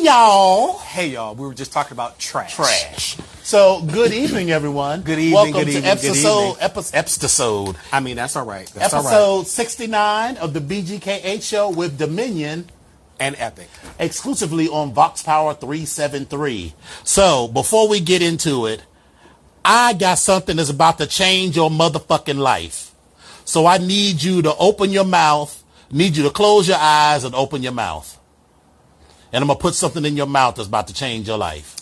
y'all. Hey, y'all. We were just talking about trash. So, good evening, everyone. Good evening. Welcome good to evening, episode. I mean, that's all right. Episode 69 of the BGKH show with Dominion and Epic. Exclusively on Vox Power 373. So, before we get into it, I got something that's about to change your motherfucking life. So I need you to open your mouth, need you to close your eyes and open your mouth. And I'm going to put something in your mouth that's about to change your life.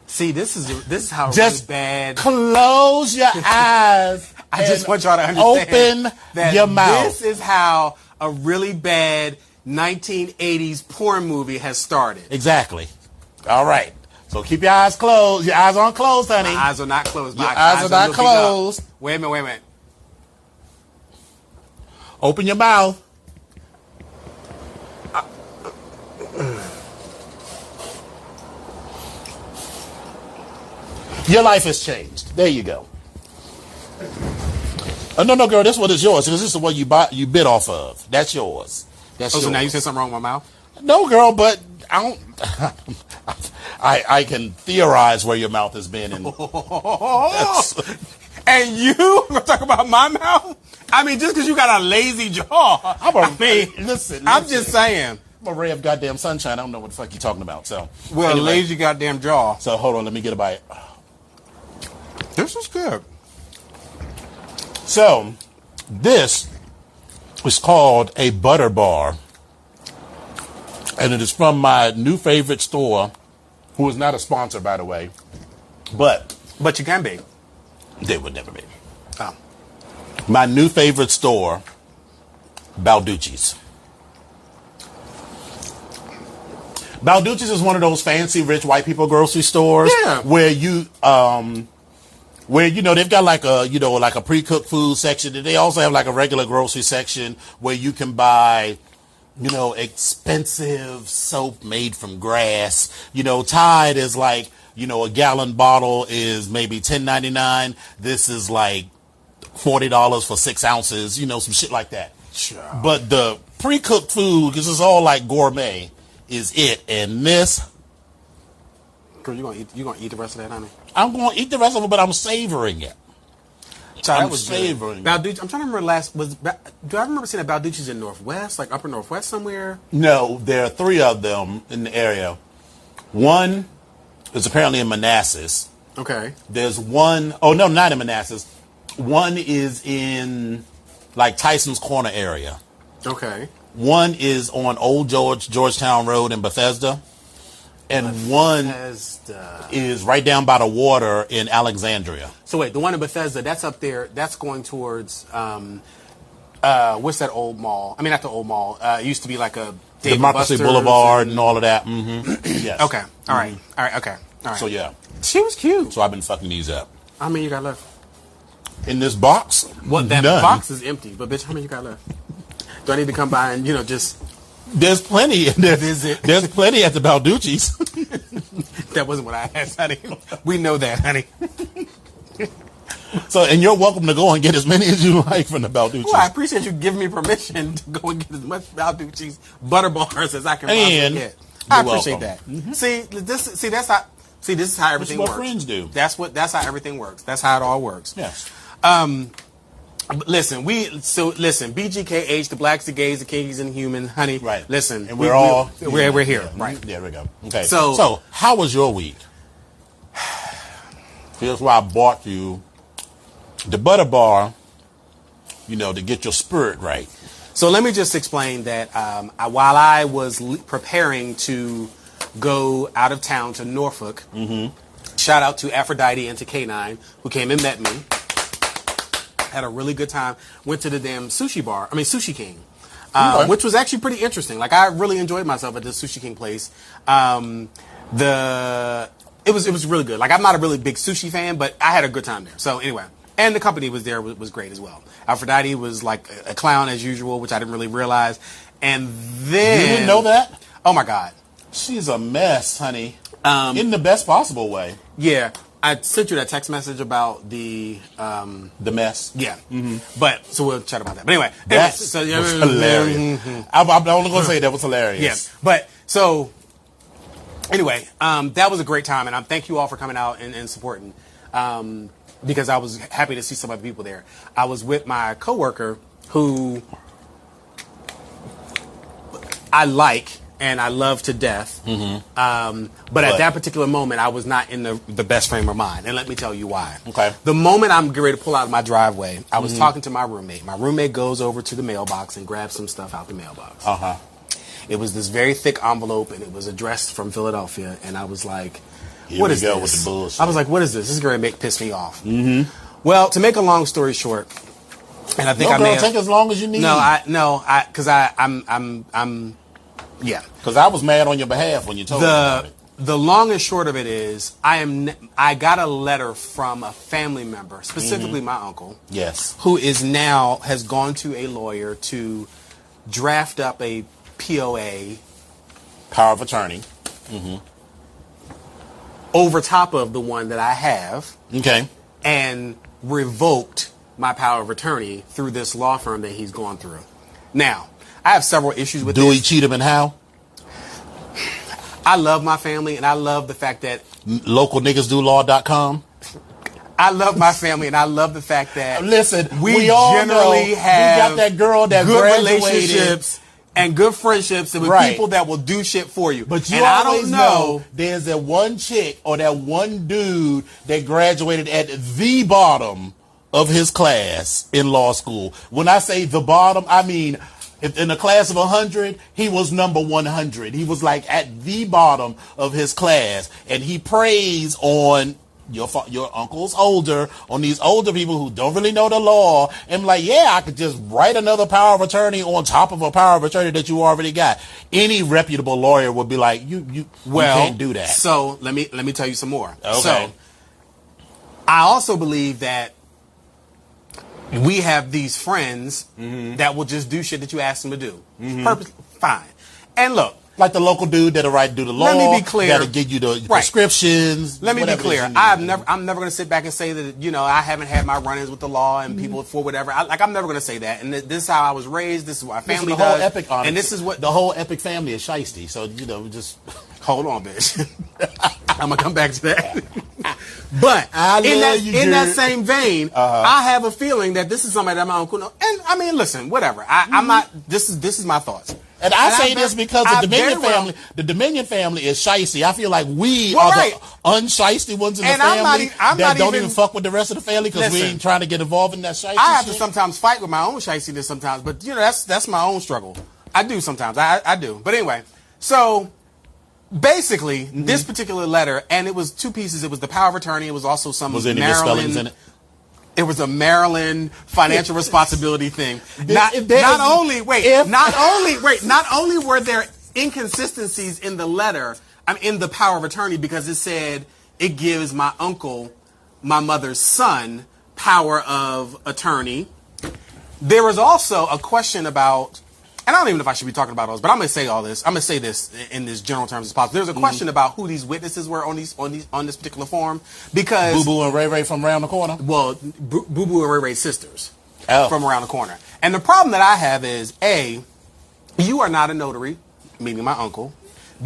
See, this is how just really bad. Close your eyes. I just want y'all to understand open that your mouth. This is how a really bad 1980s porn movie has started. Exactly. All right. So keep your eyes closed. Your eyes aren't closed, honey. My eyes are not closed. Your eyes are not closed. Wait a minute. Open your mouth. Your life has changed. There you go. Oh, no, girl. This one is yours. This is the one you bit off of. That's yours. That's yours. So now you said something wrong with my mouth? No, girl, but I don't. I can theorize where your mouth has been. And you gonna talk about my mouth? I mean, just because you got a lazy jaw. Listen. I'm just saying. I'm a ray of goddamn sunshine. I don't know what the fuck you're talking about. So, well, anyway. Lazy goddamn jaw. So hold on, let me get a bite. This is good. So, this is called a butter bar. And it is from my new favorite store, who is not a sponsor, by the way. But you can be. They would never be. Oh. My new favorite store, Balducci's. Balducci's is one of those fancy, rich white people grocery stores where they've got like a pre-cooked food section. They also have like a regular grocery section where you can buy expensive soap made from grass. Tide is like, a gallon bottle is maybe $10.99. This is like $40 for 6 ounces, some shit like that. Sure. But the pre-cooked food, because it's all like gourmet, is it. And this... Girl, you gonna eat the rest of that, honey? I'm going to eat the rest of it, but I'm savoring it. I'm savoring. Balducci. I'm trying to remember do I remember seeing a Balducci's in Northwest, like upper Northwest somewhere? No, there are 3 of them in the area. One is apparently in Manassas. Okay. There's one, not in Manassas. One is in like Tyson's Corner area. Okay. One is on Old Georgetown Road in Bethesda. And one is right down by the water in Alexandria. So wait, the one in Bethesda, that's up there. That's going towards what's that old mall? I mean, not the old mall. It used to be like a Democracy Boulevard and all of that. Mm-hmm. Yes. Okay. All right. All right. Okay. All right. So yeah, she was cute. So I've been fucking these up. How many you got left? In this box? What? That box is empty. But bitch, how many you got left? Do I need to come by and just? There's plenty. There's plenty at the Balducci's. That wasn't what I asked, honey. We know that, honey. So, and you're welcome to go and get as many as you like from the Balducci's. Well, I appreciate you giving me permission to go and get as much Balducci's butter bars as I can possibly get. I appreciate that. Mm-hmm. See, this is how everything works. That's what friends do. That's how everything works. That's how it all works. Yes. Listen, BGKH, the blacks, the gays, the kinkies, and the human, honey. Right. Listen, and we're here. Yeah. Right. There we go. Okay. So how was your week? Here's why I bought you the butter bar, to get your spirit right. So let me just explain that while I was preparing to go out of town to Norfolk, shout out to Aphrodite and to K9, who came and met me. Had a really good time. Went to the damn Sushi King, which was actually pretty interesting. Like, I really enjoyed myself at the Sushi King place. It was really good. Like, I'm not a really big sushi fan, but I had a good time there. So anyway, and the company was there was great as well. Aphrodite was like a clown as usual, which I didn't really realize. And then you didn't know that? Oh my God, she's a mess, honey. In the best possible way. Yeah. I sent you that text message about the mess. Yeah, but so we'll chat about that. But anyway, that was hilarious. I'm only gonna say that was hilarious. Yeah, but so Anyway, that was a great time, and I thank you all for coming out and supporting. Because I was happy to see some other people there. I was with my coworker who I like and I love to death. But at that particular moment, I was not in the best frame of mind. And let me tell you why. Okay. The moment I'm getting ready to pull out of my driveway, I was talking to my roommate. My roommate goes over to the mailbox and grabs some stuff out the mailbox. It was this very thick envelope, and it was addressed from Philadelphia. And I was like, what is this? With the bullshit. I was like, what is this? This is going to piss me off. Well, to make a long story short, and I think take as long as you need. Because Because I was mad on your behalf when you told me about it. The long and short of it is, I got a letter from a family member, specifically my uncle. Yes. Who has gone to a lawyer to draft up a POA. Power of attorney. Over top of the one that I have. Okay. And revoked my power of attorney through this law firm that he's gone through. Now, I have several issues with this. Do he cheat him and how? I love my family, and I love the fact that localniggasdolaw.com. I love my family, and I love the fact that we all generally have we got that girl that good relationships and good friendships and with people that will do shit for you. But you always know there's that one chick or that one dude that graduated at the bottom of his class in law school. When I say the bottom, I mean if in a class of 100, he was number 100. He was like at the bottom of his class, and he preys on your uncle's on these older people who don't really know the law, and like, yeah, I could just write another power of attorney on top of a power of attorney that you already got. Any reputable lawyer would be like, you can't do that. So let me tell you some more. Okay. So I also believe that we have these friends that will just do shit that you ask them to do. Fine. And look, like the local dude that'll do the law. Let me be clear. That'll give you the prescriptions. Let me be clear. I'm never going to sit back and say that, I haven't had my run-ins with the law and people for whatever. I'm never going to say that. And this is how I was raised. This is what my family does. And this is what the whole Epic family is shiesty. So, just hold on, bitch. I'm going to come back to that. But in that same vein, I have a feeling that this is somebody that my uncle knows. And I mean, listen, whatever. I'm not. This is my thoughts. And I say this because the Dominion family is shiesty. I feel like we are the unshiesty ones in the family that don't even fuck with the rest of the family because we ain't trying to get involved in that shiesty I have to sometimes fight with my own shiestiness sometimes, but that's my own struggle. I do sometimes. I do. But anyway, so basically, this particular letter, and it was two pieces. It was the power of attorney. It was also some Was there any misspellings in it? It was a Maryland financial responsibility thing. Not only were there inconsistencies in the letter, in the power of attorney, because it said it gives my uncle, my mother's son, power of attorney. There was also a question about, and I don't even know if I should be talking about those, but I'm going to say all this. I'm going to say this in as general terms as possible. There's a question about who these witnesses were on this particular form, because Boo Boo and Ray Ray from around the corner. Well, Boo Boo and Ray Ray's sisters from around the corner. And the problem that I have is, A, you are not a notary, meaning my uncle.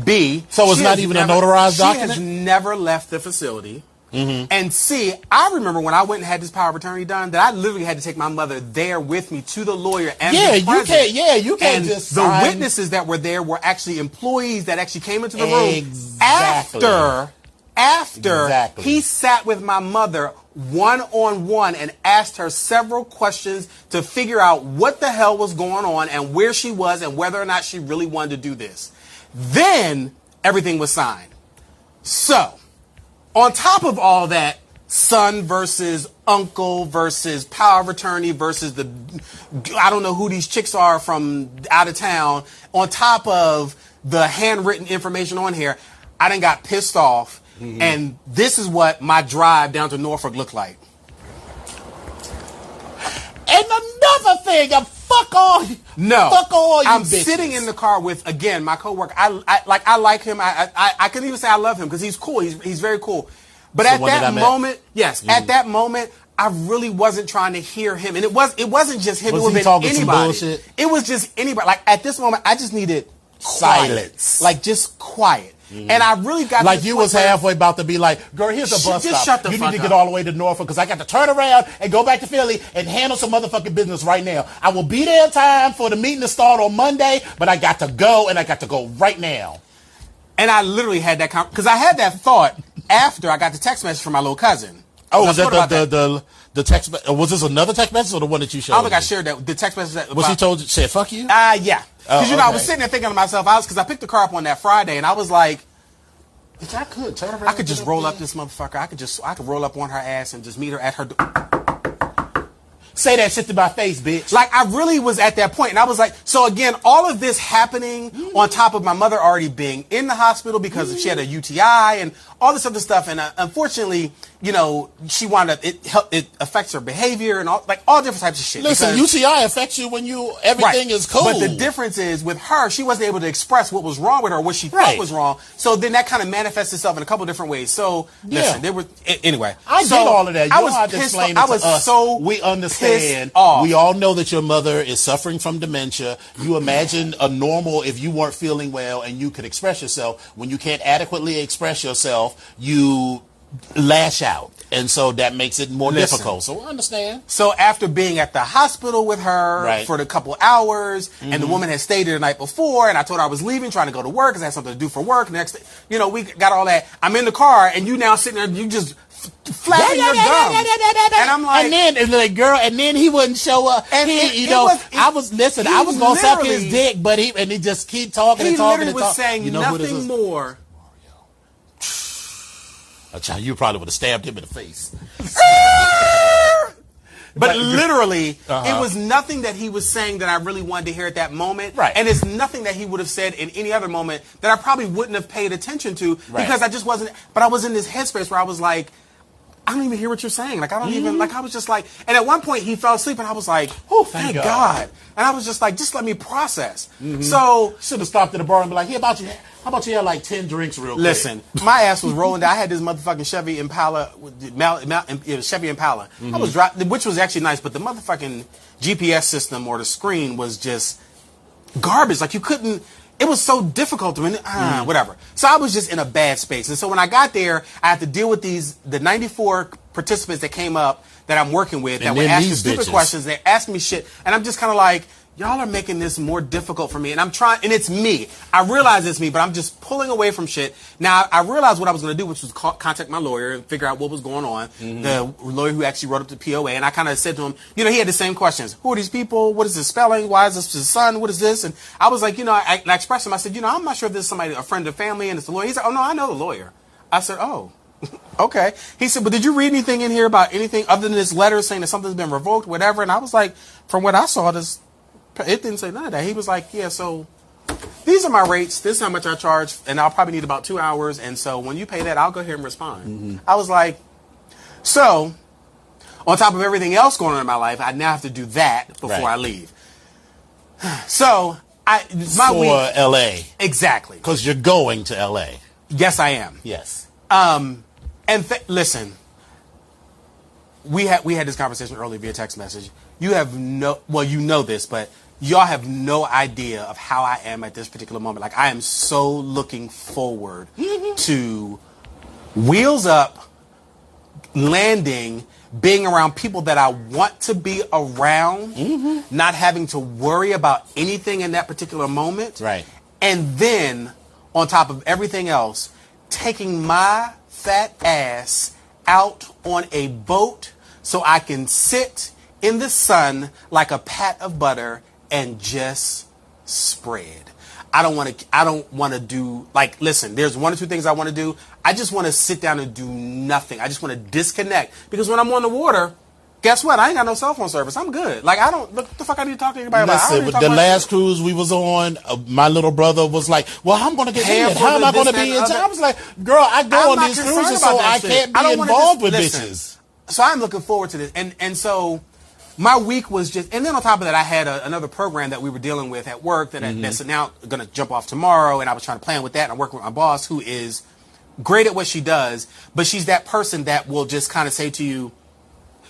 B, so it's not even a notarized document. She has never left the facility. And C, I remember when I went and had this power of attorney done, that I literally had to take my mother there with me to the lawyer and the president. You can't and just the sign. witnesses that were there were actually employees that actually came into the room after he sat with my mother one-on-one and asked her several questions to figure out what the hell was going on and where she was and whether or not she really wanted to do this. Then everything was signed. So, on top of all that, son versus uncle versus power of attorney versus I don't know who these chicks are from out of town, on top of the handwritten information on here, I done got pissed off. And this is what my drive down to Norfolk looked like. And another thing, fuck all you I'm bitches. sitting in the car with, again, my coworker. I like him. I couldn't even say I love him because he's cool. He's very cool. But at that moment, at that moment, I really wasn't trying to hear him. And it wasn't just him. It would have been anybody. It was just anybody. Like at this moment, I just needed silence. Like just quiet. And I really got like to the you point was where- halfway about to be like, girl, here's a bus Just stop. shut the You fuck need to get up. all the way to Norfolk because I got to turn around and go back to Philly and handle some motherfucking business right now. I will be there in time for the meeting to start on Monday, but I got to go and I got to go right now. And I literally had that because I had that thought after I got the text message from my little cousin. Oh, I was thought about the text? Was this another text message or the one that you showed? I don't think me? I shared that. The text message. Was he told you, said, fuck you? Yeah. Because, I was okay. sitting there thinking to myself, because I picked the car up on that Friday, and I was like, Bitch, I could turn around. I could just roll up this motherfucker. I could roll up on her ass and just meet her at her door. Say that shit to my face, bitch. Like, I really was at that point, and I was like, so again, all of this happening on top of my mother already being in the hospital because she had a UTI and all this other stuff, and unfortunately, she wound up, it affects her behavior and all different types of shit. Listen, because- UTI affects you when everything is cool. But the difference is with her, she wasn't able to express what was wrong with her, what she thought was wrong. So then that kind of manifests itself in a couple different ways. So listen, anyway. I get all of that. You I don't was have to pissed explain off. it to I was us. so we understand. off. We all know that your mother is suffering from dementia. You imagine a normal if you weren't feeling well and you could express yourself. When you can't adequately express yourself, you lash out. And so that makes it more difficult. So I understand. So after being at the hospital with her for the couple hours, and the woman had stayed there the night before, and I told her I was leaving, trying to go to work because I had something to do for work. Next day, we got all that. I'm in the car, and you now sitting there, you just flapping your gums. And I'm like... And then he wouldn't show up. And I was going to suck his dick, but he just keep talking and talking and talking. He literally was saying nothing more. You probably would have stabbed him in the face. But literally, it was nothing that he was saying that I really wanted to hear at that moment. Right. And it's nothing that he would have said in any other moment that I probably wouldn't have paid attention to because I just wasn't. But I was in this headspace where I was like, I don't even hear what you're saying. Like, I don't even, I was just like, and at one point he fell asleep and I was like, oh, thank God. And I was just like, just let me process. So. Should have stopped at the bar and be like, how about you have like 10 drinks real quick? Listen, my ass was rolling down. I had this motherfucking Chevy Impala, Chevy Impala. I was driving, which was actually nice, but the motherfucking GPS system or the screen was just garbage. Like you couldn't, it was so difficult to, whatever. So I was just in a bad space. And so when I got there, I had to deal with the 94 participants that came up that I'm working with that were asking stupid questions. They're asking me shit. And I'm just kind of like, y'all are making this more difficult for me. And I'm trying, and it's me. I realize it's me, but I'm just pulling away from shit. Now, I realized what I was going to do, which was contact my lawyer and figure out what was going on. The lawyer who actually wrote up the POA. And I kind of said to him, he had the same questions. Who are these people? What is this spelling? Why is this his son? What is this? And I was like, I expressed to him. I said, I'm not sure if this is somebody, a friend of the family, and it's the lawyer. He said, oh, no, I know the lawyer. I said, oh. Okay. He said, but did you read anything in here about anything other than this letter saying that something's been revoked, whatever? And I was like, from what I saw, it didn't say none of that. He was like, yeah, so these are my rates. This is how much I charge, and I'll probably need about 2 hours. And so when you pay that, I'll go ahead and respond. I was like, so on top of everything else going on in my life, I now have to do that before I leave. So for L.A. Exactly. Because you're going to L.A. Yes, I am. Yes. And listen, we had this conversation earlier via text message. You know this, but y'all have no idea of how I am at this particular moment. Like, I am so looking forward to wheels up, landing, being around people that I want to be around, not having to worry about anything in that particular moment. Right. And then, on top of everything else, taking my fat ass out on a boat so I can sit in the sun like a pat of butter and just spread. I don't want to do, like, listen, there's one or two things I want to do. I just want to sit down and do nothing. I just want to disconnect. Because when I'm on the water, guess what? I ain't got no cell phone service. I'm good. Like, what the fuck I need to talk to anybody about? Listen, with the last cruise we was on, my little brother was like, well, I'm going to get in it. How am I going to be in charge? I was like, girl, I go on these cruises so I can't be involved with bitches. So I'm looking forward to this. And so my week was just, and then on top of that, I had another program that we were dealing with at work that's now going to jump off tomorrow. And I was trying to plan with that. And I'm working with my boss, who is great at what she does. But she's that person that will just kind of say to you,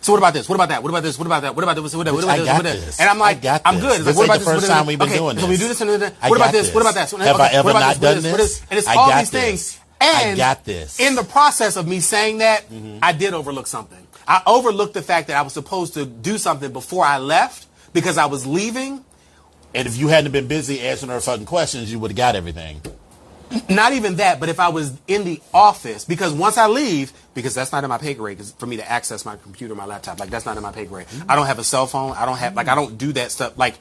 So what about this? What about that? What about this? What about that? What about this? What about this? I got this. And I'm like, I'm good. This what about ain't the first time we've been doing So we do this. this. What about this? What about that? Have I ever not done this? And it's all these things. And I got this. In the process of me saying that, I did overlook something. I overlooked the fact that I was supposed to do something before I left because I was leaving. And if you hadn't been busy answering her fucking questions, you would have got everything. Not even that, but if I was in the office, because once I leave, because that's not in my pay grade, because for me to access my computer, my laptop, like that's not in my pay grade. I don't have a cell phone. I don't have, like, I don't do that stuff. Like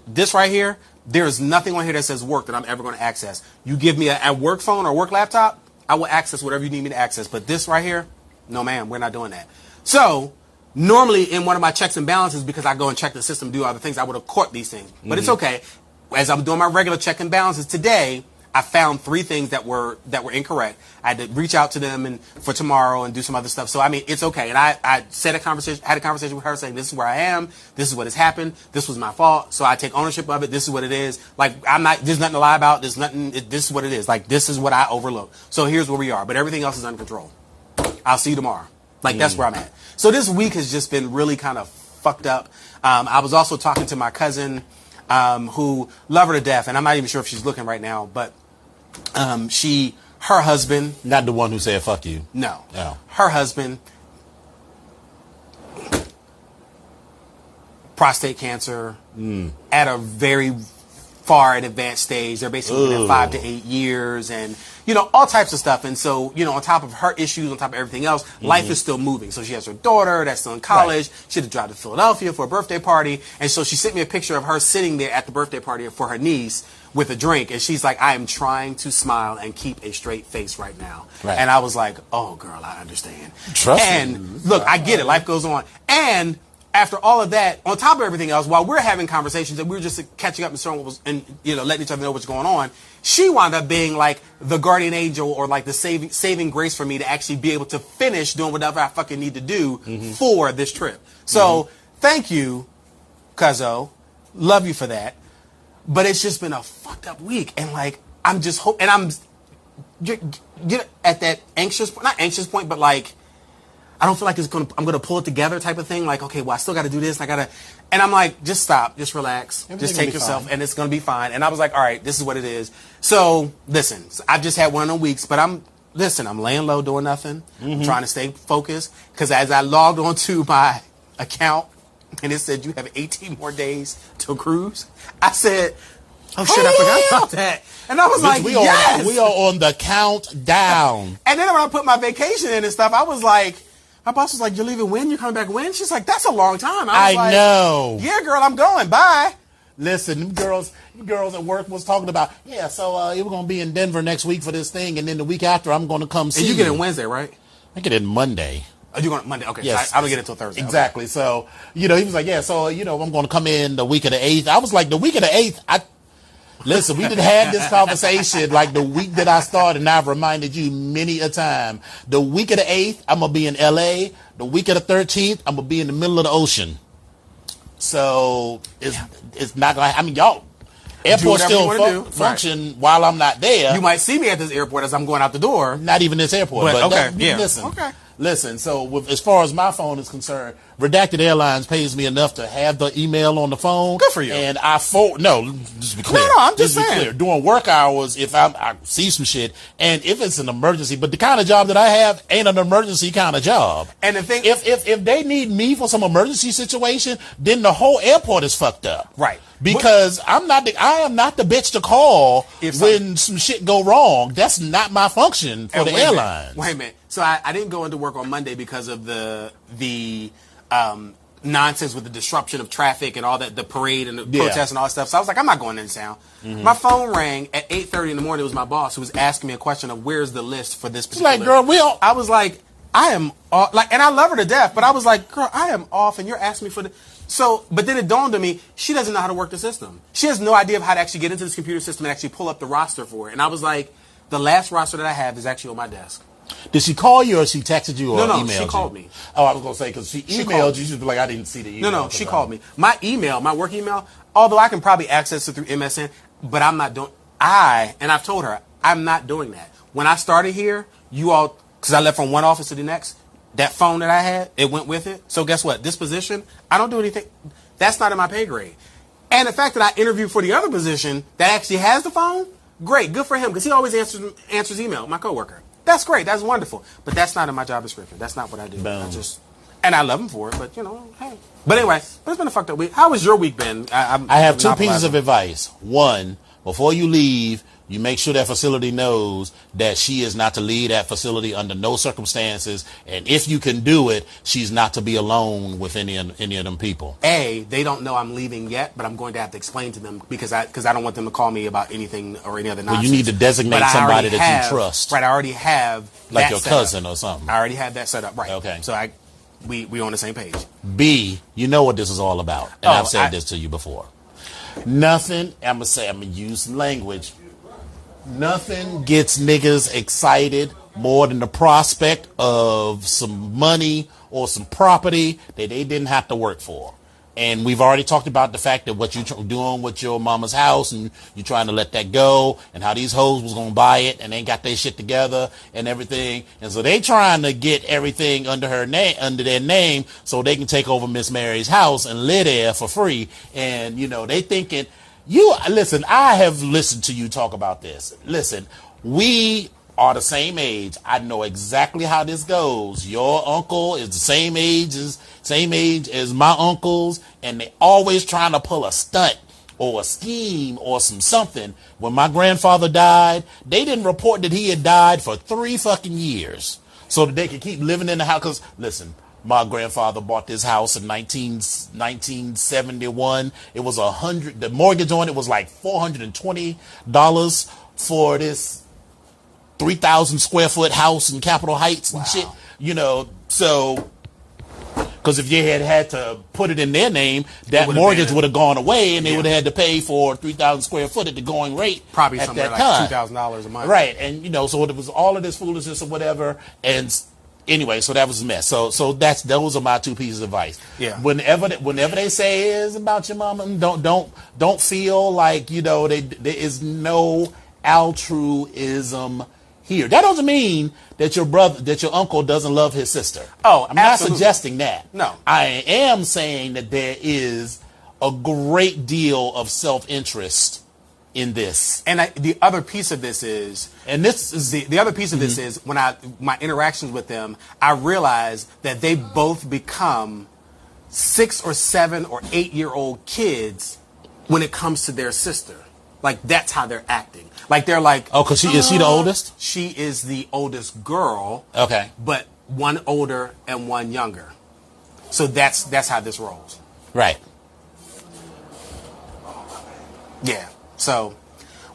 this right here, there is nothing on here that says work that I'm ever going to access. You give me a work phone or work laptop, I will access whatever you need me to access. But this right here, no ma'am, we're not doing that. So normally in one of my checks and balances, because I go and check the system, do other things, I would have caught these things. But it's okay. As I'm doing my regular check and balances today, I found 3 things that were incorrect. I had to reach out to them and for tomorrow and do some other stuff. So I mean, it's okay. And I had a conversation with her saying, this is where I am. This is what has happened. This was my fault. So I take ownership of it. This is what it is. Like there's nothing to lie about. This is what it is. Like this is what I overlooked. So here's where we are. But everything else is under control. I'll see you tomorrow. Like that's where I'm at. So this week has just been really kind of fucked up. I was also talking to my cousin, who love her to death, and I'm not even sure if she's looking right now, but her husband, not the one who said fuck you. No. Oh. Her husband, prostate cancer at a very far and advanced stage. They're basically looking at 5 to 8 years and, all types of stuff. And so, on top of her issues, on top of everything else, life is still moving. So she has her daughter that's still in college. Right. She had to drive to Philadelphia for a birthday party. And so she sent me a picture of her sitting there at the birthday party for her niece with a drink. And she's like, I am trying to smile and keep a straight face right now. Right. And I was like, oh, girl, I understand. Trust and me. Look, I get it. Life goes on. And after all of that, on top of everything else, while we're having conversations and we were just catching up and showing what was, and letting each other know what's going on, she wound up being like the guardian angel or like the saving grace for me to actually be able to finish doing whatever I fucking need to do for this trip. So thank you, Cuzzo. Love you for that. But it's just been a fucked up week, and like I'm just and I'm get at that not anxious point, but like. I don't feel like I'm gonna pull it together type of thing. Like, okay, well, I still got to do this. And I'm like, just stop, just relax, just take yourself, and it's gonna be fine. And I was like, all right, this is what it is. So listen, I've just had one of the weeks, but I'm laying low, doing nothing. I'm trying to stay focused because as I logged onto my account and it said you have 18 more days till cruise, I said, oh shit, I forgot about that. And I was like, yes, we are on the countdown. And then when I put my vacation in and stuff, I was like. My boss was like, you're leaving when? You're coming back when? She's like, that's a long time. I know. Yeah, girl, I'm going. Bye. Listen, them girls at work was talking about, so we're going to be in Denver next week for this thing, and then the week after I'm going to come see you. And you get in Wednesday, right? I get in Monday. Oh, you're going Monday? Okay. Yes. So I don't get it until Thursday. Exactly. Okay. So, he was like, I'm going to come in the week of the 8th. I was like, the week of the 8th, listen, we done had this conversation like the week that I started, and I've reminded you many a time. The week of the 8th, I'm going to be in L.A. The week of the 13th, I'm going to be in the middle of the ocean. So it's not going to, y'all, airport still function while I'm not there. You might see me at this airport as I'm going out the door. Not even this airport. But okay, listen. Okay. Listen, so as far as my phone is concerned, Redacted Airlines pays me enough to have the email on the phone. Good for you. And just be clear. No, I'm just saying. Be clear. During work hours, if I see some shit, and if it's an emergency, but the kind of job that I have ain't an emergency kind of job. And the thing, if they need me for some emergency situation, then the whole airport is fucked up. Right. Because I am not the bitch to call when some shit go wrong. That's not my function for the airlines. Wait a minute. So I didn't go into work on Monday because of the nonsense with the disruption of traffic and all that, the parade and the protests and all that stuff. So I was like, I'm not going into town. My phone rang at 8:30 in the morning. It was my boss who was asking me a question of where's the list for this particular. She's like, girl, I was like, I am off, and I love her to death, but I was like, girl, I am off, and you're asking me for the. So, but then it dawned on me, she doesn't know how to work the system. She has no idea of how to actually get into this computer system and actually pull up the roster for it. And I was like, the last roster that I have is actually on my desk. Did she call you or she texted you or emailed you? No, she called me. Oh, I was going to say, because she emailed you, she'd be like, I didn't see the email. No, she called me. My email, my work email, although I can probably access it through MSN, but I'm not doing, and I've told her, I'm not doing that. When I started here, you all, because I left from one office to the next, that phone that I had, it went with it. So guess what? This position, I don't do anything. That's not in my pay grade. And the fact that I interviewed for the other position that actually has the phone, great, good for him, because he always answers email, my coworker. That's great, that's wonderful. But that's not in my job description. That's not what I do. And I love him for it, but hey. But anyway, but it's been a fucked up week. How has your week been? I have two pieces of advice. One, before you leave, you make sure that facility knows that she is not to leave that facility under no circumstances. And if you can do it, she's not to be alone with any of them people. They don't know I'm leaving yet, but I'm going to have to explain to them because I don't want them to call me about anything or any other nonsense. Well, you need to designate somebody that you trust. Right, I already have like your cousin or something. I already have that set up. Right. Okay. So we on the same page. B, you know what this is all about. And I've said this to you before. Nothing, I'm going to use some language. Nothing gets niggas excited more than the prospect of some money or some property that they didn't have to work for. And we've already talked about the fact that what you're doing with your mama's house and you're trying to let that go and how these hoes was going to buy it and they ain't got their shit together and everything. And so they trying to get everything under their name so they can take over Miss Mary's house and live there for free. And, they thinking, listen, I have listened to you talk about this. Listen, we are the same age. I know exactly how this goes. Your uncle is the same age as my uncles, and they always trying to pull a stunt or a scheme or something. When my grandfather died, they didn't report that he had died for 3 fucking years so that they could keep living in the house. Because, listen, my grandfather bought this house in 1971. It was the mortgage on it was like $420 for this 3,000 square foot house in Capitol Heights and shit, so, because if you had to put it in their name, that mortgage would have gone away and they would have had to pay for 3,000 square foot at the going rate. Probably at somewhere that like time. $2,000 a month. Right. And, so it was all of this foolishness or whatever. And anyway, so that was a mess. So those are my 2 pieces of advice. Yeah. Whenever they say it's about your mama, don't feel like, there is no altruism here. That doesn't mean that your uncle doesn't love his sister. Oh, I'm absolutely. not suggesting that. No. I am saying that there is a great deal of self-interest in this. And the other piece of this is, the other piece of this is when my interactions with them, I realize that they both become 6 or 7 or 8-year-old kids when it comes to their sister. Like, that's how they're acting. Like, they're like... Oh, because is she the oldest? She is the oldest girl. Okay. But one older and one younger. So that's how this rolls. Right. Yeah. So,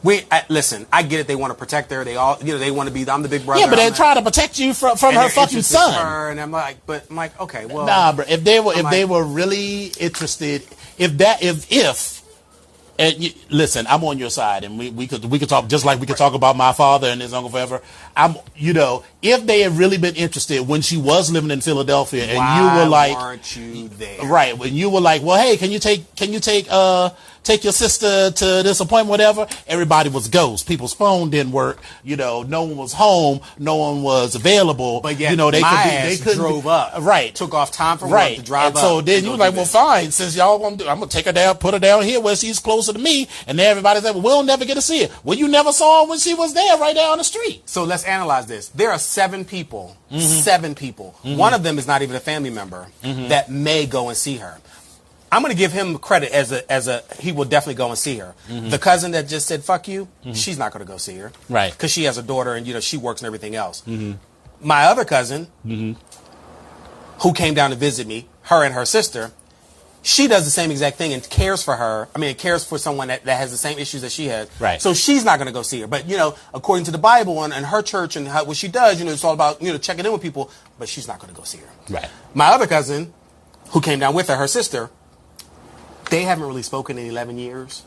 listen, I get it. They want to protect her. They all, they want to be, I'm the big brother. Yeah, but they're trying to protect you from her fucking son. Her, and I'm like, okay, well... Nah, bro. If they were really interested, and listen, I'm on your side, and we could talk just like we could talk about my father and his uncle forever. If they had really been interested when she was living in Philadelphia, and you were like, weren't you there? Right, when you were like, well, hey, can you take your sister to this appointment, whatever? Everybody was ghost. People's phone didn't work. No one was home. No one was available. But yet, they drove up. Right, took off time from work to drive and up. So then you were like, well, fine. Since y'all gonna do, I'm gonna take her down, put her down here where she's closer to me. And then everybody's like, well, we'll never get to see her. Well, you never saw her when she was there, right down the street. So let's analyze this. There are 7 people. 7 people. One of them is not even a family member that may go and see her. I'm going to give him credit as a he will definitely go and see her. The cousin that just said fuck you, she's not going to go see her, right? Because she has a daughter and she works and everything else. My other cousin, who came down to visit me, her and her sister, she does the same exact thing and cares for her. I mean, cares for someone that has the same issues that she has. Right. So she's not going to go see her. But according to the Bible and her church and what she does, it's all about checking in with people. But she's not going to go see her. Right. My other cousin, who came down with her sister. They haven't really spoken in 11 years.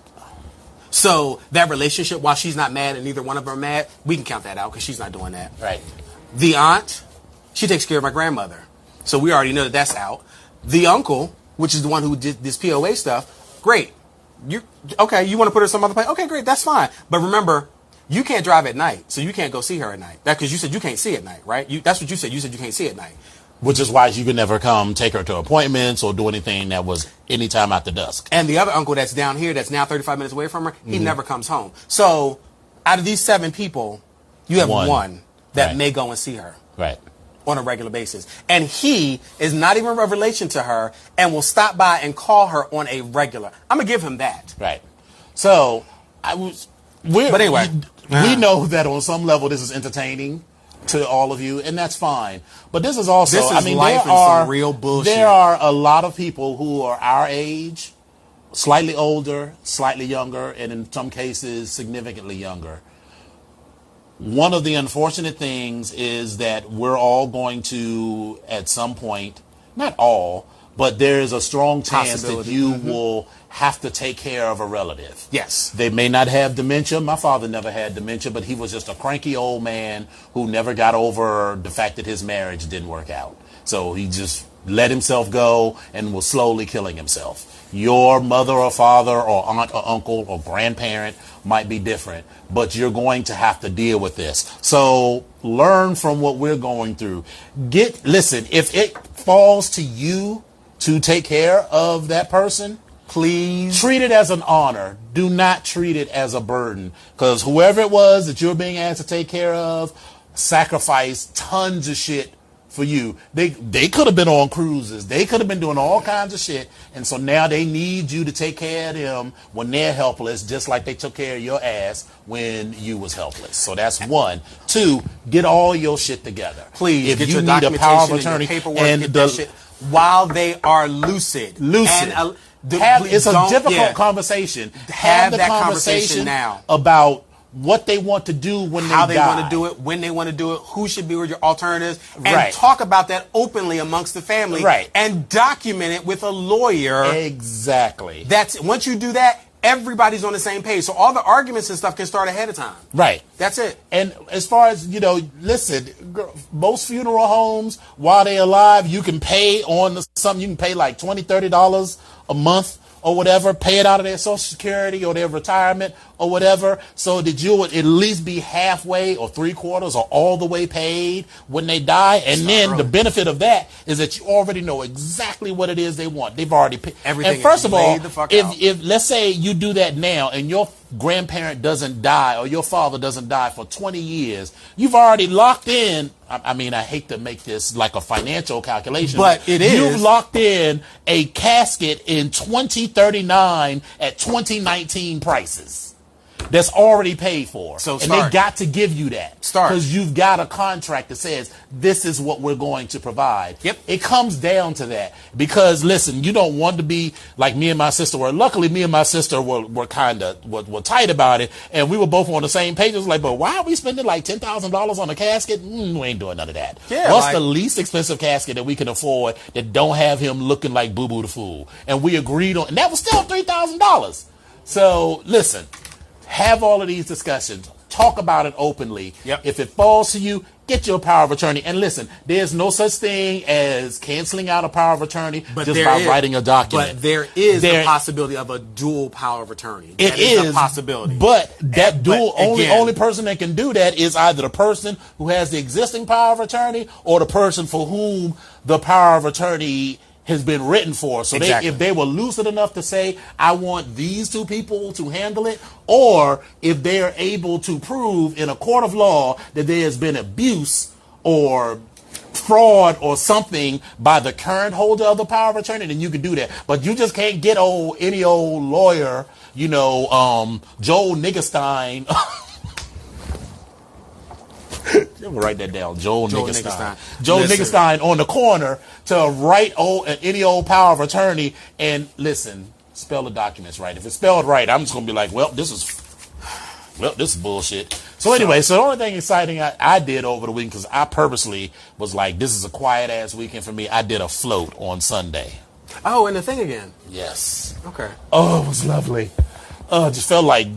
So that relationship, while she's not mad and neither one of them are mad, we can count that out because she's not doing that. Right. The aunt, she takes care of my grandmother. So we already know that that's out. The uncle, which is the one who did this POA stuff, great. You want to put her some other place? Okay, great, that's fine. But remember, you can't drive at night, so you can't go see her at night. That because you said you can't see at night, right? That's what you said. You said you can't see at night. Which is why you could never come take her to appointments or do anything that was anytime after dusk. And the other uncle that's down here that's now 35 minutes away from her, he never comes home. So out of these 7 people, you have one that may go and see her. Right. On a regular basis. And he is not even a relation to her and will stop by and call her on a regular. I'm going to give him that. Right. So, but anyway. We know that on some level this is entertaining to all of you, and that's fine. But this is also, life and some real bullshit. There are a lot of people who are our age, slightly older, slightly younger, and in some cases significantly younger. One of the unfortunate things is that we're all going to, at some point, not all, but there is a strong chance that you will have to take care of a relative. Yes. They may not have dementia. My father never had dementia, but he was just a cranky old man who never got over the fact that his marriage didn't work out. So he just let himself go and was slowly killing himself. Your mother or father or aunt or uncle or grandparent might be different, but you're going to have to deal with this. So learn from what we're going through. Listen, if it falls to you to take care of that person, please treat it as an honor. Do not treat it as a burden, because whoever it was that you're being asked to take care of sacrificed tons of shit for you. They could have been on cruises. They could have been doing all kinds of shit. And so now they need you to take care of them when they're helpless, just like they took care of your ass when you was helpless. So that's 1. 2, get all your shit together. Please, if get you your need a power of documentation attorney and your paperwork and that shit while they are lucid. And, it's a difficult conversation. Have the that conversation now about what they want to do when how they they die. want to do it, when they want to do it, who should be your alternatives, and talk about that openly amongst the family, and document it with a lawyer. Exactly. That's once you do that, everybody's on the same page. So all the arguments and stuff can start ahead of time. Right. That's it. And as far as, listen, most funeral homes, while they're alive, you can pay on something. You can pay like $20, $30 a month or whatever, pay it out of their Social Security or their retirement or whatever, so that you would at least be halfway or 3/4 or all the way paid when they die. And then the benefit of that is that you already know exactly what it is they want. They've already paid everything. And first of all, if let's say you do that now and your grandparent doesn't die or your father doesn't die for 20 years, you've already locked in. I mean, I hate to make this like a financial calculation, but it is. You've locked in a casket in 2039 at 2019 prices. That's already paid for. So and they got to give you that. Because you've got a contract that says this is what we're going to provide. Yep. It comes down to that. Because listen, you don't want to be like me and my sister were. Luckily, me and my sister were kind of were tight about it, and we were both on the same page. It was like, but why are we spending like $10,000 on a casket? We ain't doing none of that. Yeah, what's the least expensive casket that we can afford that don't have him looking like Boo Boo the Fool? And we agreed on, and that was still $3,000. So listen. Have all of these discussions. Talk about it openly. Yep. If it falls to you, get your power of attorney. And listen, there's no such thing as canceling out a power of attorney just by writing a document. But there is the possibility of a dual power of attorney. It is a possibility. But that only person that can do that is either the person who has the existing power of attorney or the person for whom the power of attorney has been written for. So if they were lucid enough to say, I want these 2 people to handle it, or if they are able to prove in a court of law that there has been abuse or fraud or something by the current holder of the power of attorney, then you can do that. But you just can't get any old lawyer, Joel Niggerstein. Write that down. Joel Niggerstein. Joel Niggerstein on the corner to write any old power of attorney. And listen, spell the documents right. If it's spelled right, I'm just gonna be like, this is bullshit. So anyway, the only thing exciting I did over the weekend, because I purposely was like, this is a quiet ass weekend for me. I did a float on Sunday. Oh, and the thing again. Yes. Okay. Oh, it was lovely. It just felt like.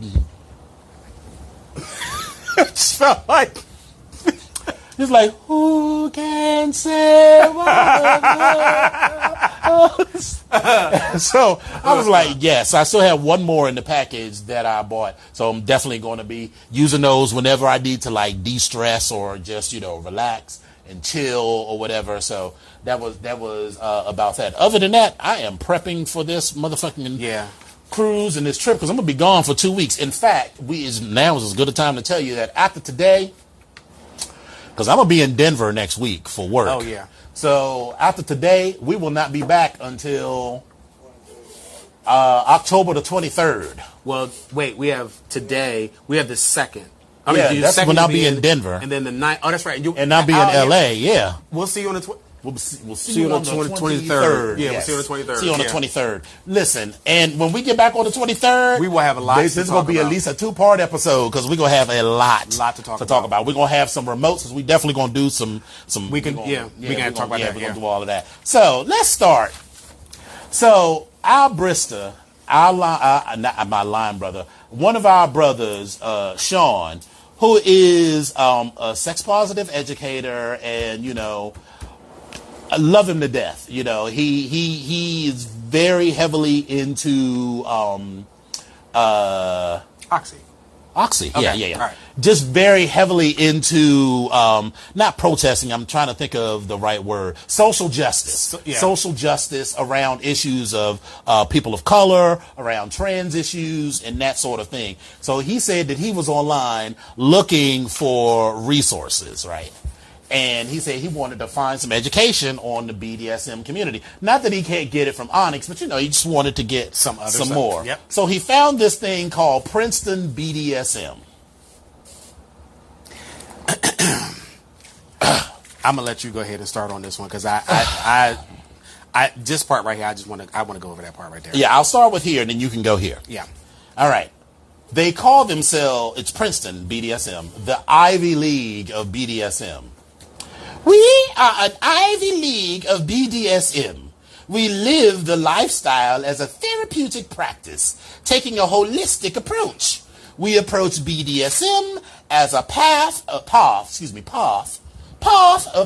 It's like, who can say what? So I was like, yes, I still have one more in the package that I bought. So I'm definitely going to be using those whenever I need to like de-stress or just, relax and chill or whatever. So that was about that. Other than that, I am prepping for this motherfucking cruise and this trip because I'm gonna be gone for 2 weeks. In fact, now is as good a time to tell you that after today, because I'm gonna be in Denver next week for work. Oh yeah. So after today, we will not be back until October the 23rd. Well, wait, we have today. We have the 2nd. That's when I'll be in Denver. And then the 9th. Oh, that's right. And I'll be in LA. Yeah. We'll see you on the. We'll see you on the 23rd. Yeah, yes. we'll see you on the 23rd. See you on the 23rd. Listen, and when we get back on the 23rd, we will have a lot. This is going to be at least a 2-part episode because we're going to have a lot to talk about. We're going to have some remotes because we definitely going to do some. We can talk about that. We're going to do all of that. So let's start. So Al Brister, my line brother, one of our brothers, Sean, who is a sex positive educator, and I love him to death. He is very heavily into Oxy. Okay. Yeah. All right. Just very heavily into not protesting. I'm trying to think of the right word. Social justice. Social justice around issues of people of color, around trans issues, and that sort of thing. So he said that he was online looking for resources, right? And he said he wanted to find some education on the BDSM community. Not that he can't get it from Onyx, but he just wanted to get some more. Yep. So he found this thing called Princeton BDSM. I'm gonna let you go ahead and start on this one because I this part right here, I want to go over that part right there. Yeah, I'll start with here, and then you can go here. Yeah. All right. They call themselves, it's Princeton BDSM, the Ivy League of BDSM. We are an Ivy League of BDSM. We live the lifestyle as a therapeutic practice, taking a holistic approach. We approach BDSM as a path of